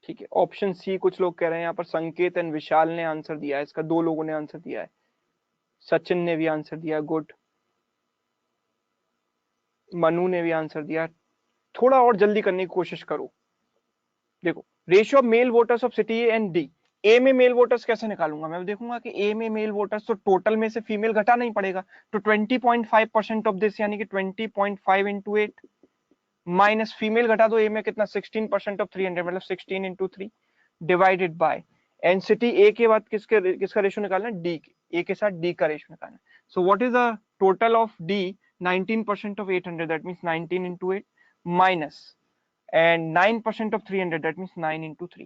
Speaker 1: ठीक है, ऑप्शन सी कुछ लोग कह रहे हैं, यहाँ पर संकेत एंड विशाल ने आंसर दिया है इसका, 2 लोगों ने आंसर दिया है, सचिन ने भी आंसर दिया, गुड, मनु ने भी आंसर दिया। थोड़ा और जल्दी करने की कोशिश करो। देखो, ratio of male voters of city A and D. A में मेल वोटर्स कैसे निकालूंगा, मैं देखूंगा कि ए में मेल वोटर्स तो टोटल में से फीमेल घटा नहीं पड़ेगा, तो 20.5% ऑफ दिस, यानी कि 20.5 इंटू 8 माइनस फीमेल घटा दो ए में कितना, 16% ऑफ 300, मतलब 16 into 3 divided by in city A के बाद किसका रेशियो निकालना है, डी, ए के साथ डी का रेशियो निकालना है। So what is the total of D, 19% of 800, that means 19 into 8 minus and 9% of 300, that means 9 into 3.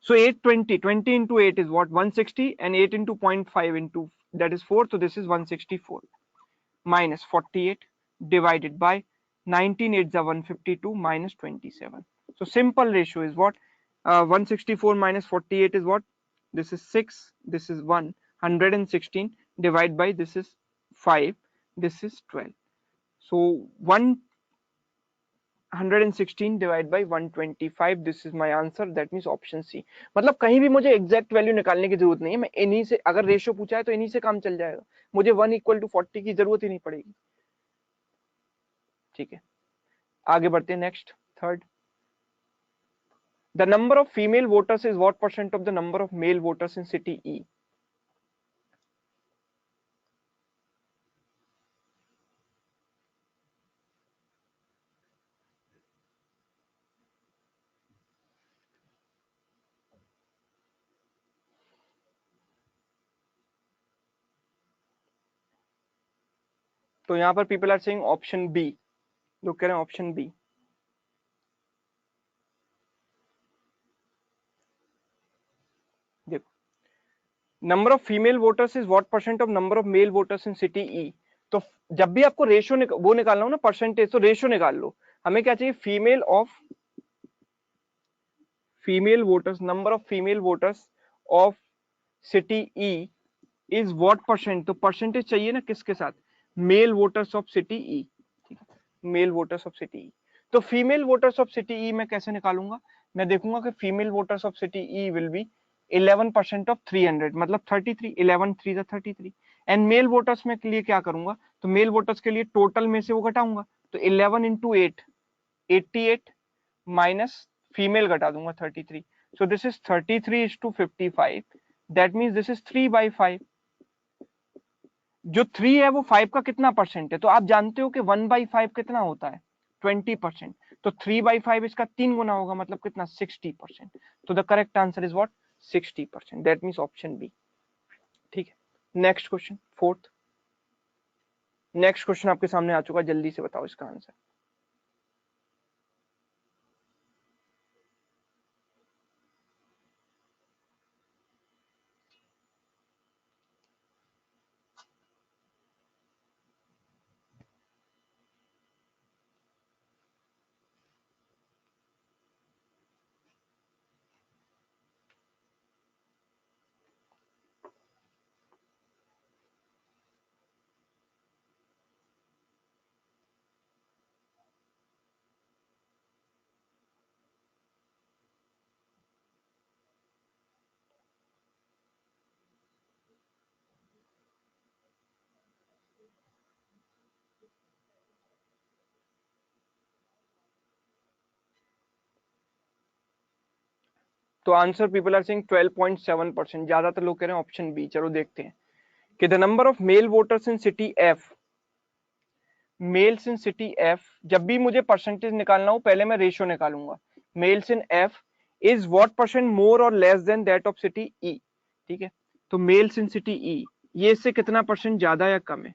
Speaker 1: So 820, 20 into 8 is what, 160, and 8 into 0.5 into, that is 4, so this is 164 minus 48 divided by 19, 8 is 152 minus 27. So simple ratio is what, 164 minus 48 is what, this is 6, this is 1, 116 divided by this is 5, this is 12. So 116 divided by 125, this is my answer, that means option C. मतलब कहीं भी मुझे exact value निकालने की जरूरत नहीं है, मैं इन्हीं से, अगर रेशियो पूछा है तो इन्हीं से काम चल जाएगा, मुझे 1 इक्वल टू 40 की जरूरत ही नहीं पड़ेगी। ठीक है, आगे बढ़ते हैं, next third, the number of female voters is what percent of the number of male voters in city E. तो यहाँ पर people are saying option B, लोग कह रहे हैं ऑप्शन बी। देखो, number of female voters is what percent of number of male voters in city E. तो जब भी आपको रेशियो वो निकालना हो ना, परसेंटेज, तो रेशियो निकाल लो। हमें क्या चाहिए, female voters, number of female voters of city E is what percent, तो परसेंटेज चाहिए ना किसके साथ, male voters of city E, male voters of city E. तो female voters of city E मैं कैसे निकालूंगा, मैं देखूंगा कि female voters of city E will be 11% of 300, मतलब 33, 11 3 33, एंड मेल वोटर्स में के लिए क्या करूंगा, तो मेल वोटर्स के लिए टोटल में से वो घटाऊंगा, तो 11 इंटू 8 88 माइनस फीमेल घटा दूंगा 33, so this is 33:55, that means this is 3/5। जो 3 है वो 5 का कितना परसेंट है, तो आप जानते हो कि 1/5 कितना होता है, 20%, तो 3/5 इसका 3 गुना होगा, मतलब कितना, 60%। तो the correct answer is what, 60%, that means option B. ठीक है, next question, fourth, next question आपके सामने आ चुका है, जल्दी से बताओ इसका आंसर। तो आंसर पीपल आर सेइंग 12.7%, ज्यादातर लोग कह रहे हैं ऑप्शन बी। चलो देखते हैं कि the number of male voters in city F, males in city F, जब भी मुझे परसेंटेज निकालना हो पहले मैं रेशियो निकालूंगा, males in F is what percent more और less than that of city E. ठीक है, तो मेल्स इन सिटी ई, ये इससे कितना परसेंट ज्यादा या कम है,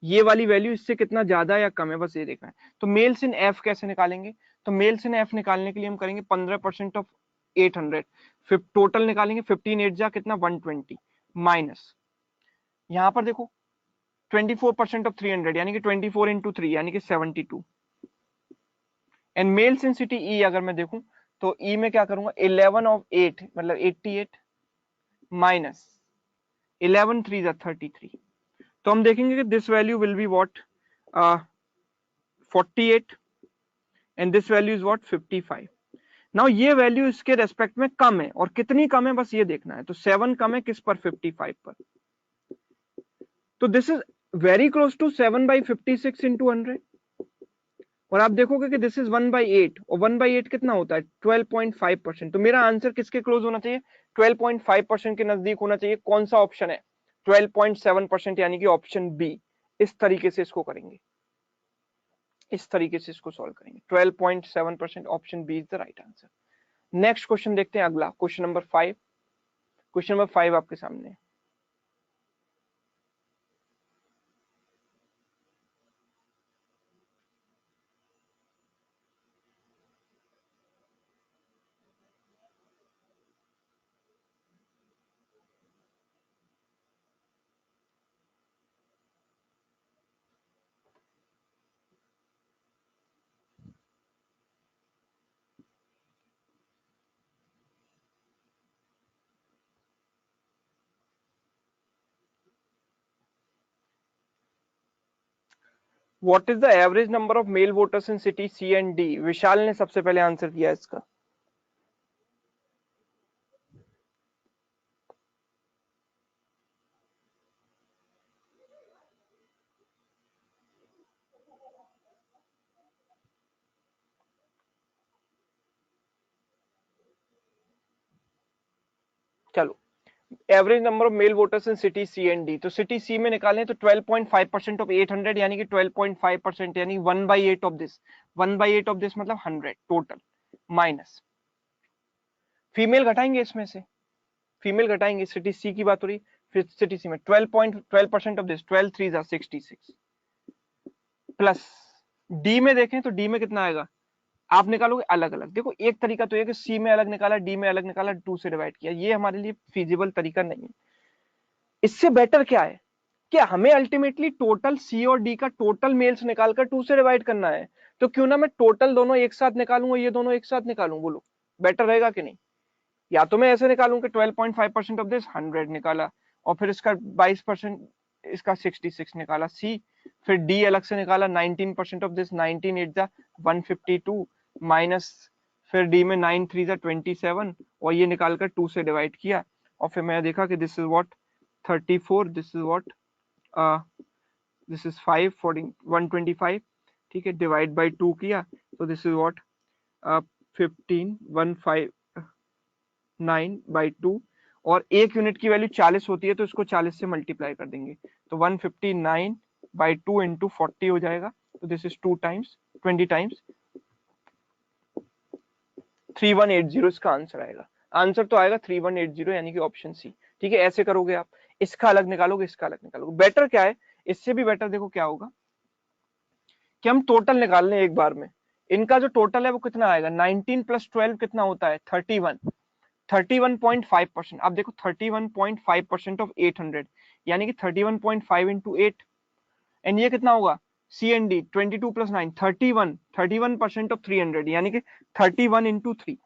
Speaker 1: ये वाली वैल्यू इससे कितना ज्यादा या कम है, बस ये देखना है। तो मेल्स इन एफ कैसे निकालेंगे, तो मेल्स इन एफ निकालने के लिए हम करेंगे 15% ऑफ 800, फिर टोटल निकालेंगे, 15 8 जा कितना, 120 माइनस, यहाँ पर देखो 24% ऑफ 300, यानी कि 24 इंटू 3, यानी कि 72, एंड मेल्स इन सिटी ई अगर मैं देखूं तो ई में क्या करूंगा, 11 ऑफ 8 मतलब 88 माइनस 11 3 33, तो हम देखेंगे कि this value will be what, 48 and this value is what, 55। Now ये वैल्यू इसके रेस्पेक्ट में कम है, और कितनी कम है बस ये देखना है। तो 7 कम है किस पर, 55 पर। तो this is very close to 7/56 into 100। और आप देखोगे कि दिस इज 1/8, और 1/8 कितना होता है, 12.5%। तो मेरा आंसर किसके क्लोज होना चाहिए, 12.5% के नजदीक होना चाहिए। कौन सा ऑप्शन है, 12.7%, यानी कि ऑप्शन बी। इस तरीके से इसको करेंगे, इस तरीके से इसको सॉल्व करेंगे। 12.7%, option B is the right answer. Next question देखते हैं, अगला क्वेश्चन नंबर 5। क्वेश्चन नंबर 5 आपके सामने है। What is the average number of male voters in city C and D. Vishal ने सबसे पहले आंसर किया इसका। चलो, average number of male voters in city C and D, तो सिटी सी में निकालें तो 12.5% ऑफ 800, यानी कि 12.5%, यानी 1/8 ऑफ दिस। 1/8 ऑफ दिस मतलब 100 टोटल, माइनस फीमेल घटाएंगे इसमें से, फीमेल घटाएंगे, सिटी सी की बात हो रही। फिर सिटी सी में 12% ऑफ दिस, 12 3 66, प्लस डी में देखें तो डी में कितना आएगा, आप निकालोगे अलग अलग। देखो एक तरीका तो ये कि सी में अलग निकाला, डी में अलग निकाला, 2 से डिवाइड किया, ये हमारे लिए फिजिबल तरीका नहीं है। इससे बेटर क्या है कि हमें अल्टीमेटली टोटल सी और डी का टोटल मेल्स निकालकर 2 से डिवाइड करना है। तो क्यों ना मैं टोटल दोनों एक साथ निकालूं और ये दोनों एक साथ निकालूं, बोलो बेटर रहेगा कि नहीं। या तो मैं ऐसे निकालूं कि 12.5% ऑफ दिस 100 निकाला, और फिर इसका 22%, इसका 66 निकाला सी। फिर डी अलग से निकाला, 19% ऑफ दिस 19 8 जा 152, माइनस फिर डी में 9 3 जा 27, और ये निकालकर 2 से डिवाइड किया। और फिर मैं देखा कि this is what 34, this is what this is 5 14 125, ठीक है, डिवाइड बाय 2 किया तो दिस इज व्हाट 15 159/2। और एक यूनिट की वैल्यू 40 होती है, तो इसको 40 से मल्टीप्लाई कर देंगे, तो 159/2 इंटू 40 हो जाएगा। तो दिस इज 2 टाइम्स 20 टाइम्स 3180, इसका आंसर आएगा। आंसर तो आएगा 3180, यानी कि ऑप्शन सी। ठीक है, ऐसे करोगे आप, इसका अलग निकालोगे, इसका अलग निकालोगे। बेटर क्या है, इससे भी बेटर देखो क्या होगा कि हम टोटल निकाल लें एक बार में। इनका जो टोटल है वो कितना आएगा, 19 प्लस 12 कितना होता है, 31। 31.5%। अब देखो 31.5% ऑफ 800, यानी कि 31.5 इंटू 8, एंड ये कितना होगा C and D 22 plus 9 31% of 300, यानी कि 31 इंटू 3।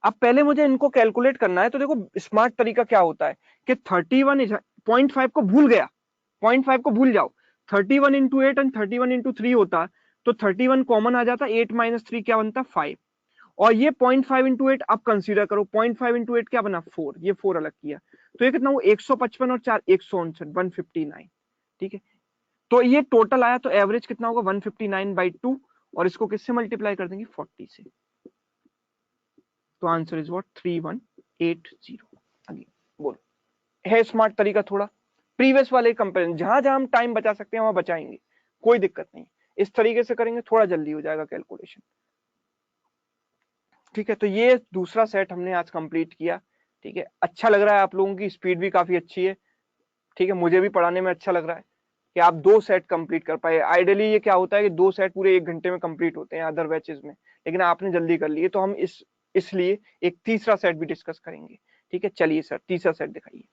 Speaker 1: अब पहले मुझे इनको कैलकुलेट करना है। तो देखो स्मार्ट तरीका क्या होता है कि 31.5 को भूल गया, 0.5 को भूल जाओ, 31 इंटू 8 एंड 31 इंटू 3 होता, तो 31 कॉमन आ जाता, 8 माइनस 3 क्या बनता, 5। और ये 0.5 इंटू 8 आप कंसीडर करो, 0.5 इंटू 8 क्या बना, 4, ये 4 अलग किया, तो ये कितना, वो 155 और 4 159, 159। ठीक है, तो ये टोटल आया, तो एवरेज कितना होगा 159/2, और इसको किससे मल्टीप्लाई कर देंगे, 40 से। तो आंसर इज व्हाट 3180। अगेन बोलो, है स्मार्ट तरीका थोड़ा, प्रीवियस वाले कंपेरिजन, जहां जहां हम टाइम बचा सकते हैं वहां बचाएंगे, कोई दिक्कत नहीं। इस तरीके से करेंगे थोड़ा जल्दी हो जाएगा कैलकुलेशन। ठीक है, तो ये दूसरा सेट हमने आज कंप्लीट किया। ठीक है, अच्छा लग रहा है, आप लोगों की स्पीड भी काफी अच्छी है। ठीक है, मुझे भी पढ़ाने में अच्छा लग रहा है कि आप 2 सेट कंप्लीट कर पाए। आइडियली ये क्या होता है कि 2 सेट पूरे 1 घंटे में कंप्लीट होते हैं अदर बैचेस में, लेकिन आपने जल्दी कर लिए, तो हम इसलिए एक तीसरा सेट भी डिस्कस करेंगे। ठीक है, चलिए सर तीसरा सेट दिखाइए।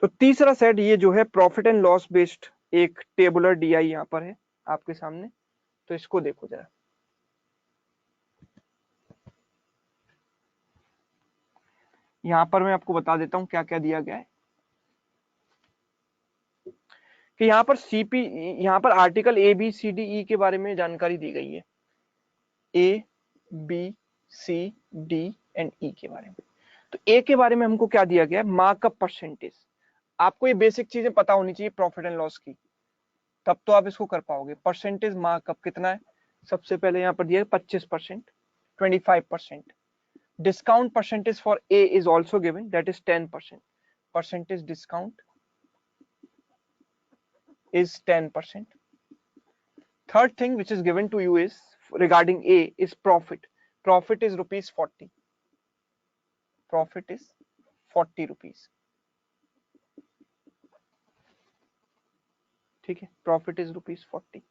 Speaker 1: तो तीसरा सेट ये जो है प्रॉफिट एंड लॉस बेस्ड एक टेबुलर डीआई यहाँ पर है आपके सामने, तो इसको देखो जरा। यहाँ पर मैं आपको बता देता हूँ क्या क्या दिया गया है कि यहाँ पर सीपी, यहाँ पर article A B C D E के बारे में जानकारी दी गई है। A B C, D and E के बारे में। तो ए के बारे में हमको क्या दिया गया है, मार्कअप परसेंटेज। आपको ये बेसिक चीजें पता होनी चाहिए प्रॉफिट एंड लॉस की, तब तो आप इसको कर पाओगे। परसेंटेज मार्कअप कितना है, सबसे पहले यहाँ पर दिया है 25%, 25%। Discount percentage for a is also given, that is 10%। Percentage discount is 10%. Third thing which is given to you is regarding A is profit. Profit is rupees 40. Profit is 40 rupees. ठीक है, profit is rupees 40.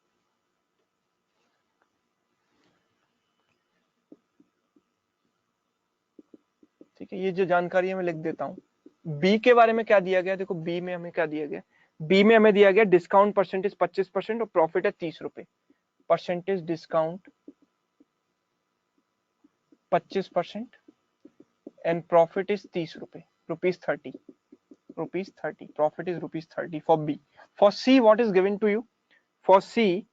Speaker 1: ठीक है, ये जो जानकारी है मैं लिख देता हूँ। बी के बारे में क्या दिया गया, देखो बी में हमें क्या दिया गया, बी में हमें दिया गया डिस्काउंट परसेंटेज 25% और प्रॉफिट है 30 रुपए। Percentage discount 25% and profit is 30 रुपए, rupees 30, rupees 30. Profit is rupees 30 for B. For C, what is given to you? For C,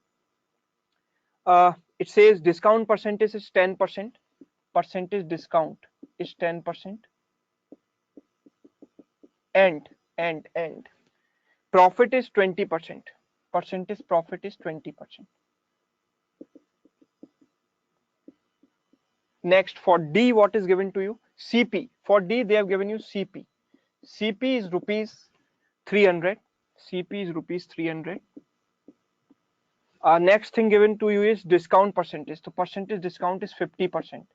Speaker 1: it says discount percentage is 10%. Percentage discount is 10%. And profit is 20%. Percentage profit is 20%. Next, for D, what is given to you? CP. For D, they have given you CP. CP is rupees 300. CP is rupees 300. Next thing given to you is discount percentage. So percentage discount is 50%.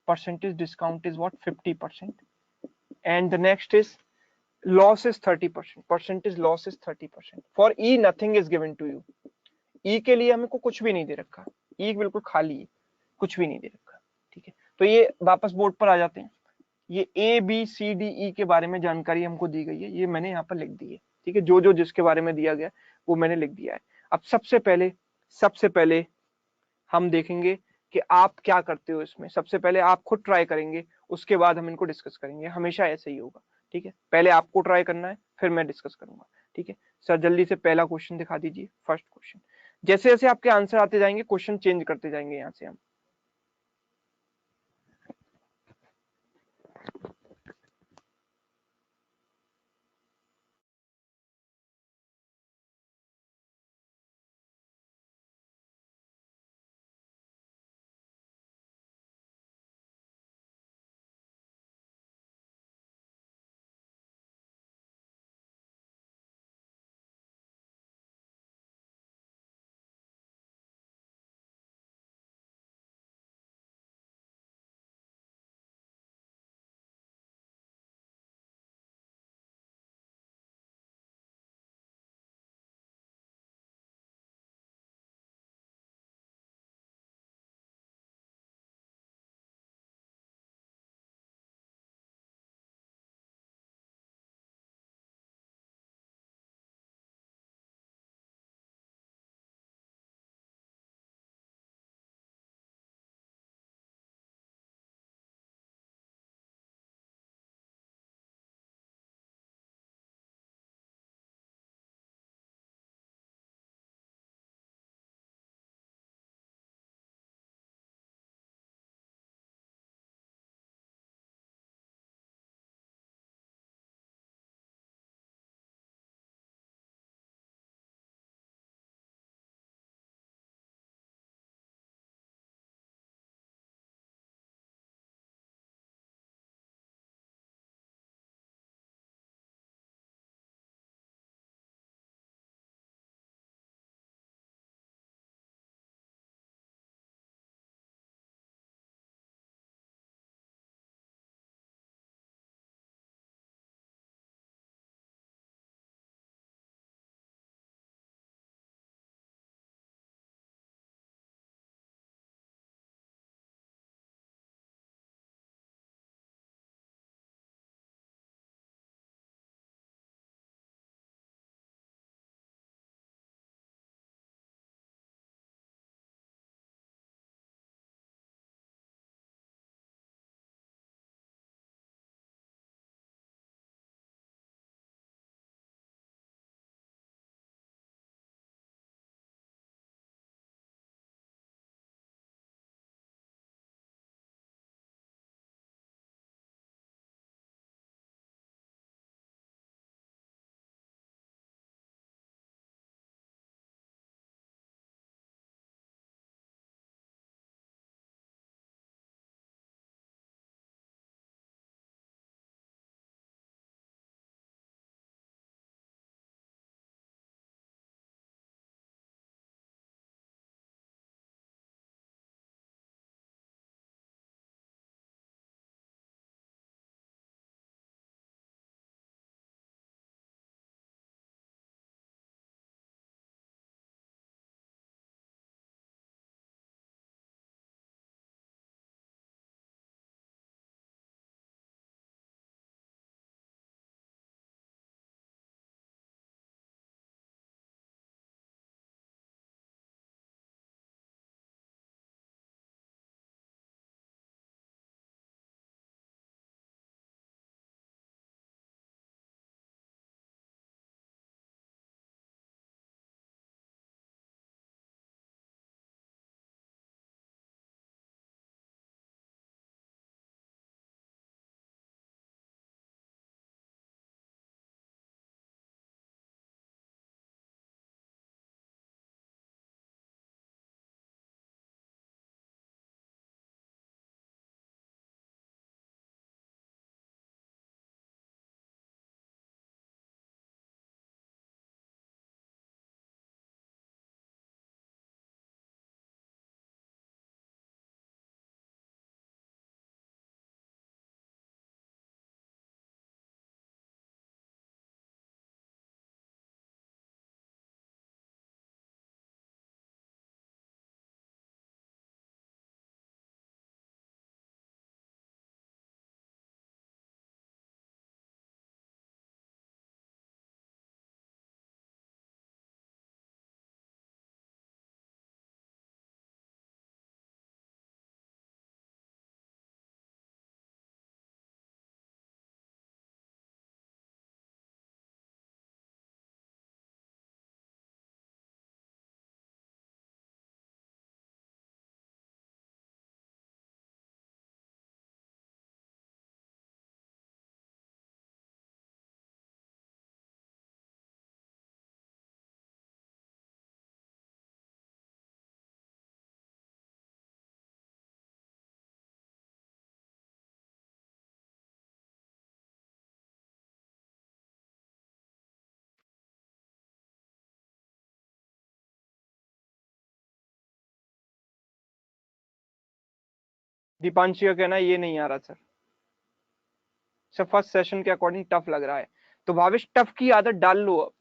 Speaker 1: Percentage discount is what, 50%. And the next is loss is 30%. Percentage loss is 30%. For E, nothing is given to you. E के लिए हमें को कुछ भी नहीं दे रखा, E बिल्कुल खाली है, कुछ भी नहीं दे रखा। ठीक है, तो ये वापस बोर्ड पर आ जाते हैं। ये ए बी सी डी ई के बारे में जानकारी हमको दी गई है, ये मैंने यहाँ पर लिख दी है। ठीक है, जो जो जिसके बारे में दिया गया वो मैंने लिख दिया है। अब सबसे पहले हम देखेंगे कि आप क्या करते हो इसमें। सबसे पहले आप खुद ट्राई करेंगे, उसके बाद हम इनको डिस्कस करेंगे। हमेशा ऐसे ही होगा। ठीक है, पहले आपको ट्राई करना है, फिर मैं डिस्कस करूंगा। ठीक है सर, जल्दी से पहला क्वेश्चन दिखा दीजिए, फर्स्ट क्वेश्चन। जैसे जैसे आपके आंसर आते जाएंगे क्वेश्चन चेंज करते जाएंगे यहाँ से हम। दीपांशी का कहना है ये नहीं आ रहा सर, फर्स्ट सेशन के अकॉर्डिंग टफ लग रहा है। तो भावेश टफ की आदत डाल लो अब।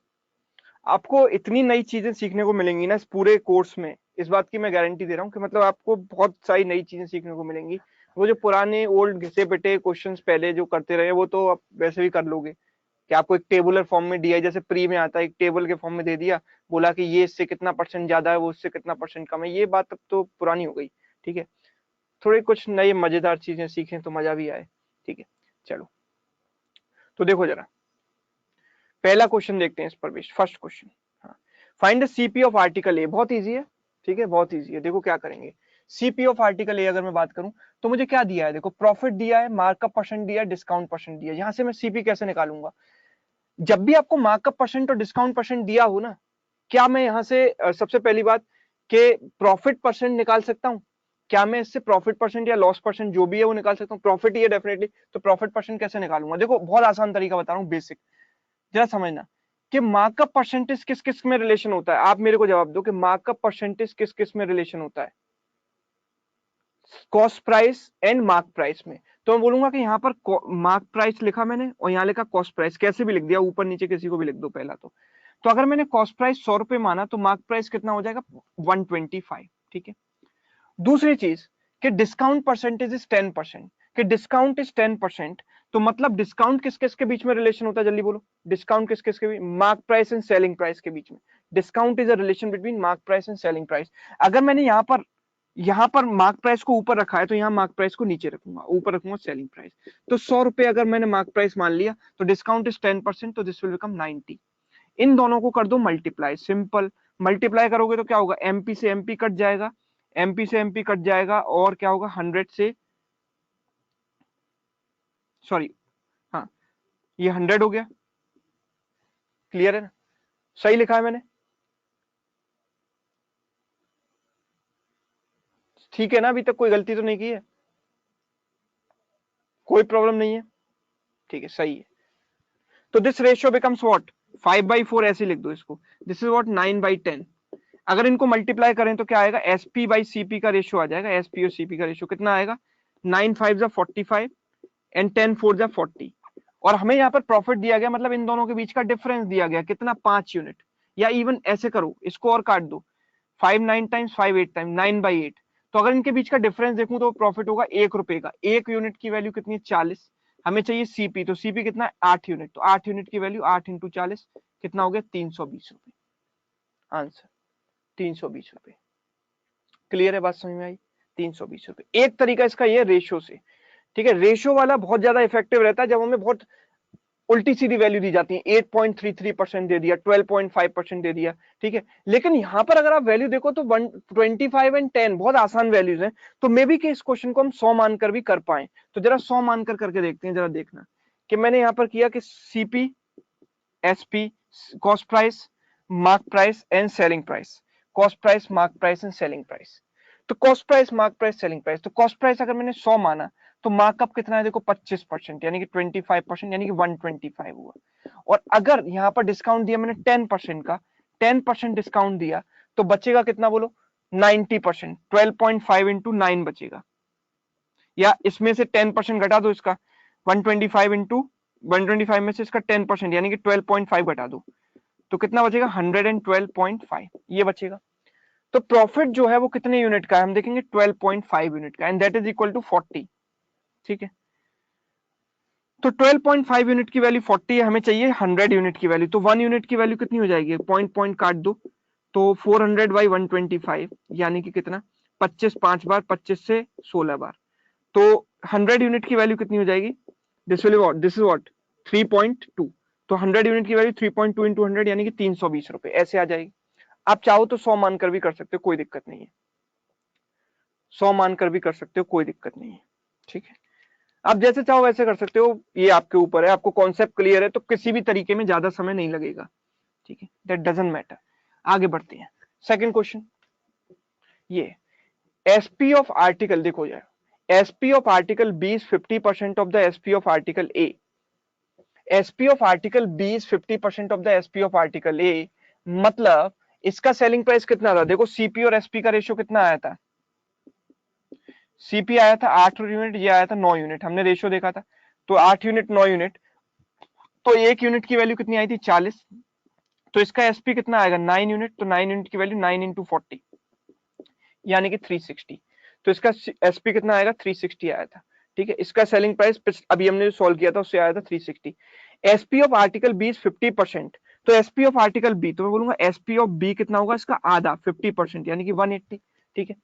Speaker 1: आपको इतनी नई चीजें सीखने को मिलेंगी ना इस पूरे कोर्स में, इस बात की मैं गारंटी दे रहा हूँ कि मतलब आपको बहुत सारी नई चीजें सीखने को मिलेंगी। वो जो पुराने ओल्ड घिसे पिटे क्वेश्चंस पहले जो करते रहे वो तो आप वैसे भी कर लोगे, कि आपको एक टेबुलर फॉर्म में दिया है, जैसे प्री में आता है एक टेबल के फॉर्म में दे दिया, बोला कि ये इससे कितना परसेंट ज्यादा है वो इससे कितना परसेंट कम है, ये बात अब तो पुरानी हो गई। ठीक है, थोड़ी कुछ नई मजेदार चीजें सीखें तो मजा भी आए। ठीक है, चलो तो देखो जरा पहला क्वेश्चन देखते हैं इस पर। फर्स्ट क्वेश्चन, हाँ, find the CP of article A. बहुत इजी है, ठीक है, बहुत इजी है। देखो क्या करेंगे, सीपी ऑफ आर्टिकल ए अगर मैं बात करूं तो मुझे क्या दिया है, देखो प्रॉफिट दिया है, मार्कअप परसेंट दिया है, डिस्काउंट परसेंट दिया है। यहां से मैं सीपी कैसे निकालूंगा, जब भी आपको मार्कअप परसेंट और डिस्काउंट परसेंट दिया हो ना, क्या मैं यहां से सबसे पहली बात कि प्रॉफिट परसेंट निकाल सकता हूं, क्या मैं इससे प्रॉफिट परसेंट या लॉस परसेंट जो भी है वो निकाल सकता हूँ, प्रॉफिट ही है डेफिनेटली, तो प्रॉफिट परसेंट कैसे निकालूंगा। देखो बहुत आसान तरीका बता रहा हूँ, बेसिक जरा समझना कि मार्कअप परसेंटेज किस किस में रिलेशन होता है। आप मेरे को जवाब दो कि मार्कअप परसेंटेज किस किस में रिलेशन होता है, cost price and mark price में। तो मैं बोलूंगा कि यहाँ पर मार्क प्राइस लिखा मैंने और यहाँ लिखा कॉस्ट प्राइस, कैसे भी लिख दिया, ऊपर नीचे किसी को भी लिख दो पहला तो अगर मैंने कॉस्ट प्राइस 100 रुपए माना तो मार्क प्राइस कितना हो जाएगा 125। ठीक है, दूसरी चीज कि डिस्काउंट परसेंटेज इज 10%, कि डिस्काउंट इज 10%, तो मतलब डिस्काउंट किस किस के बीच में रिलेशन होता है, जल्दी बोलो, डिस्काउंट किस किस के बीच, mark price and selling price के बीच में। Discount is a relation between mark price and selling price. अगर मैंने यहाँ पर मार्क प्राइस को ऊपर रखा है तो यहाँ मार्क प्राइस को नीचे रखूंगा, ऊपर रखूंगा सेलिंग प्राइस। तो 100 रुपए अगर मैंने मार्क प्राइस मान लिया तो डिस्काउंट इज 10%, तो दिस विल बिकम 90। इन दोनों को कर दो मल्टीप्लाई, सिंपल मल्टीप्लाई करोगे तो क्या होगा, एमपी से एमपी कट जाएगा, एमपी से एमपी कट जाएगा और क्या होगा 100 से, सॉरी, हाँ, ये 100 हो गया। क्लियर है ना, सही लिखा है मैंने, ठीक है ना, अभी तक कोई गलती तो नहीं की है, कोई प्रॉब्लम नहीं है, ठीक है सही है। तो दिस रेशियो बिकम्स व्हाट 5/4, ऐसे लिख दो इसको, दिस इज व्हाट 9/10। अगर इनको मल्टीप्लाई करें तो क्या आएगा, एसपी बाई सीपी का रेशियो आ जाएगा, एसपी और सीपी का रेशियो कितना आएगा, 9 5 जा 45 एंड 10 4 जा 40। और हमें यहाँ पर प्रॉफिट दिया गया, मतलब इन दोनों के बीच का डिफरेंस दिया गया कितना, 5 यूनिट, या इवन ऐसे करो इसको और काट दो, 5 9 टाइम्स 5 8 टाइम 9/8। तो अगर इनके बीच का डिफरेंस देखूं तो प्रॉफिट होगा 1 रुपए का, 1 यूनिट की वैल्यू कितनी है 40। हमें चाहिए सीपी, तो सीपी कितना है 8 यूनिट, तो 8 यूनिट की वैल्यू 8 × 40 कितना हो गया 320 रुपए, आंसर 320 रुपए। क्लियर है, बात समझ में आई, 320 रुपए। एक तरीका इसका ये रेशियो से, ठीक है, रेशियो वाला बहुत ज्यादा इफेक्टिव रहता है जब हमें बहुत उल्टी सीधी वैल्यू दी जाती है, 8.33% दे दिया, 12.5% दे दिया, ठीक है। लेकिन यहां पर अगर आप वैल्यू देखो तो 125 एंड 10 बहुत आसान वैल्यूज हैं, तो मे बी कि इस क्वेश्चन को हम 100 मानकर भी कर पाए। तो जरा 100 मानकर करके देखते हैं, जरा देखना कि मैंने यहां पर किया कि CP, SP, cost price, mark price and selling price, cost price, mark price and selling price. तो cost price, mark price, selling price, तो कॉस्ट प्राइस अगर मैंने 100 माना तो मार्कअप कितना है, देखो 25%, यानी कि 25%, यानी कि 125 हुआ। और अगर यहाँ पर डिस्काउंट दिया मैंने 10% का, 10% डिस्काउंट दिया तो बचेगा कितना बोलो 90%, 12.5 इंटू 9 बचेगा, या इसमें से 10% घटा दो इसका, 125 इंटू 125 में से इसका 10% यानी कि 12.5 घटा दो, तो कितना बचेगा 112.5, ये बचेगा। तो प्रॉफिट जो है वो कितने यूनिट का है, हम देखेंगे 12.5 यूनिट का, and that is equal to 40। ठीक है, तो 12.5 यूनिट की वैल्यू 40 है, हमें चाहिए 100 यूनिट की वैल्यू, तो 1 यूनिट की वैल्यू कितनी हो जाएगी, पॉइंट पॉइंट काट दो, तो 400 बाई 125 यानी कि कितना 25, 5 बार 25 से 16 बार, तो 100 यूनिट की वैल्यू कितनी हो जाएगी, दिस इज व्हाट 3.2, तो 100 यूनिट की वैल्यू 3.2 इंटू 100 यानी कि 320 रुपए, ऐसे आ जाएगी। आप चाहो तो 100 मानकर भी कर सकते हो, कोई दिक्कत नहीं है, 100 मानकर भी कर सकते हो, कोई दिक्कत नहीं है। ठीक है, आप जैसे चाहो वैसे कर सकते हो, ये आपके ऊपर है, आपको कॉन्सेप्ट क्लियर है तो किसी भी तरीके में ज्यादा समय नहीं लगेगा। ठीक है, दैट डजंट मैटर। आगे बढ़ते हैं, सेकंड क्वेश्चन, ये एसपी ऑफ आर्टिकल, देखो यार SP of article B is 50% of the SP of article A, SP of article B is 50% of the SP of article A, मतलब इसका सेलिंग प्राइस कितना था, देखो सीपी और एसपी का रेशियो कितना आया था, सीपी आया था 8 यूनिट, ये आया था 9 यूनिट, हमने रेशियो देखा था। तो 8 यूनिट 9 यूनिट, तो एक यूनिट की वैल्यू कितनी आई थी 40, तो इसका एसपी कितना आएगा 9 यूनिट, तो 9 यूनिट की वैल्यू 9 इंटू 40 यानी कि 360, तो इसका एसपी कितना आएगा 360 आया था। ठीक है, इसका सेलिंग प्राइस अभी हमने जो सॉल्व किया था उससे आया था 360। SP of article B is 50%, तो एसपी ऑफ आर्टिकल बी, तो मैं बोलूंगा एसपी ऑफ बी कितना होगा, इसका आधा 50% यानी कि 180। ठीक है,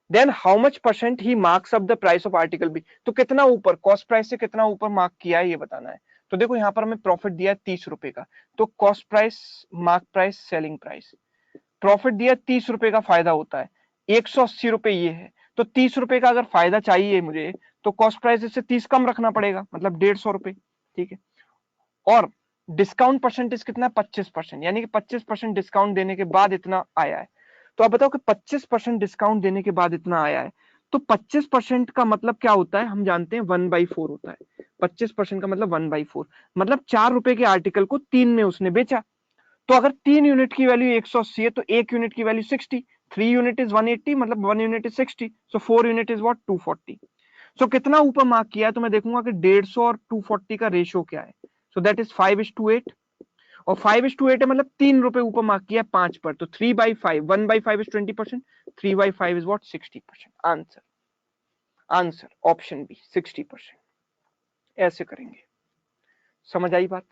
Speaker 1: then how much percent he marks up the price of article B, तो कितना ऊपर, कॉस्ट प्राइस से कितना ऊपर मार्क किया है ये बताना है। तो देखो यहाँ पर हमें प्रॉफिट दिया है 30 रुपए का, तो cost price, mark price, selling price. Profit दिया 30 रुपए का फायदा होता है, 180 रुपए ये है, तो 30 रुपए का अगर फायदा चाहिए मुझे, तो कॉस्ट प्राइस इससे 30 कम रखना पड़ेगा, मतलब 150 रुपए। ठीक है, और डिस्काउंट परसेंटेज कितना है 25%, यानी कि 25% डिस्काउंट देने के बाद इतना आया है। तो आप बताओ कि 25% डिस्काउंट देने के बाद इतना आया है, तो 25% का मतलब क्या होता है, हम जानते हैं 1/4 होता है। 25% का मतलब 1/4, मतलब 4 रुपए के आर्टिकल को 3 में उसने बेचा। तो अगर 3 यूनिट की वैल्यू 180 है, तो 1 यूनिट की वैल्यू 60, 3 यूनिट इज 180, मतलब 1 unit is 60, so 4 unit is what 240। सो कितना ऊपर मार्क किया है, तो मैं देखूंगा कि 150 और 240 का रेशियो क्या है। सो दैट इज 5:8, और 5:8 है, मतलब 3 रुपए ऊपर मार्क किया 5 पर, तो 3/5, 1/5 is 20%, 3/5 is what 60%। Answer, answer option B 60%। ऐसे करेंगे, समझ आई बात।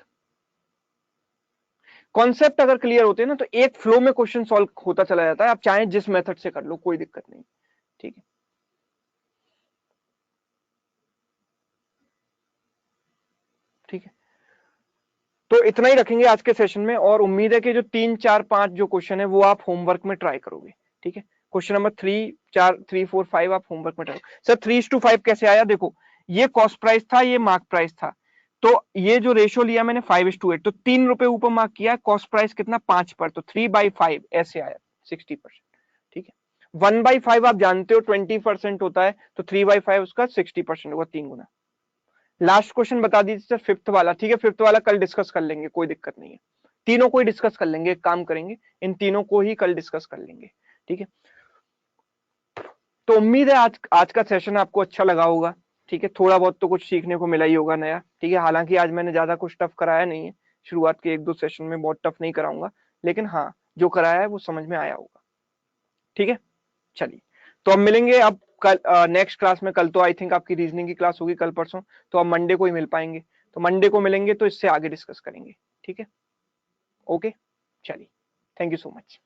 Speaker 1: कॉन्सेप्ट अगर क्लियर होते हैं ना, तो एक फ्लो में क्वेश्चन सॉल्व होता चला जाता है, आप चाहे जिस मेथड से कर लो, कोई दिक्कत नहीं। ठीक है, ठीक है, तो इतना ही रखेंगे आज के सेशन में, और उम्मीद है कि जो 3 4 5 जो क्वेश्चन है वो आप होमवर्क में ट्राई करोगे। ठीक है, क्वेश्चन नंबर 3 4 3 4 5 आप होमवर्क में ट्राई। सर 3:5 कैसे आया, देखो ये कॉस्ट प्राइस था, ये मार्क प्राइस था, तो ये जो रेशियो लिया मैंने 5:8, तो 3 रुपए ऊपर मार्क किया, कॉस्ट प्राइस कितना 5 पर, तो 3/5 ऐसे आया 60%। ठीक है, 1/5 आप जानते हो 20% होता है, तो 3/5 उसका 60% होगा, 3 गुना। लास्ट क्वेश्चन बता दीजिए सर, फिफ्थ वाला। ठीक है, फिफ्थ वाला कल डिस्कस कर लेंगे, कोई दिक्कत नहीं है, तीनों को ही डिस्कस कर लेंगे, एक काम करेंगे इन तीनों को ही कल डिस्कस कर लेंगे। ठीक है, तो उम्मीद है आज आज का सेशन आपको अच्छा लगा होगा। ठीक है, थोड़ा बहुत तो कुछ सीखने को मिला ही होगा नया। ठीक है, हालांकि आज मैंने ज्यादा कुछ टफ कराया नहीं है, शुरुआत के 1-2 सेशन में बहुत टफ नहीं कराऊंगा, लेकिन हाँ जो कराया है वो समझ में आया होगा। ठीक है, चलिए, तो अब मिलेंगे अब कल नेक्स्ट क्लास में। कल तो आई थिंक आपकी रीजनिंग की क्लास होगी कल परसों, तो अब मंडे को ही मिल पाएंगे, तो मंडे को मिलेंगे तो इससे आगे डिस्कस करेंगे। ठीक है, ओके, चलिए, थैंक यू सो मच।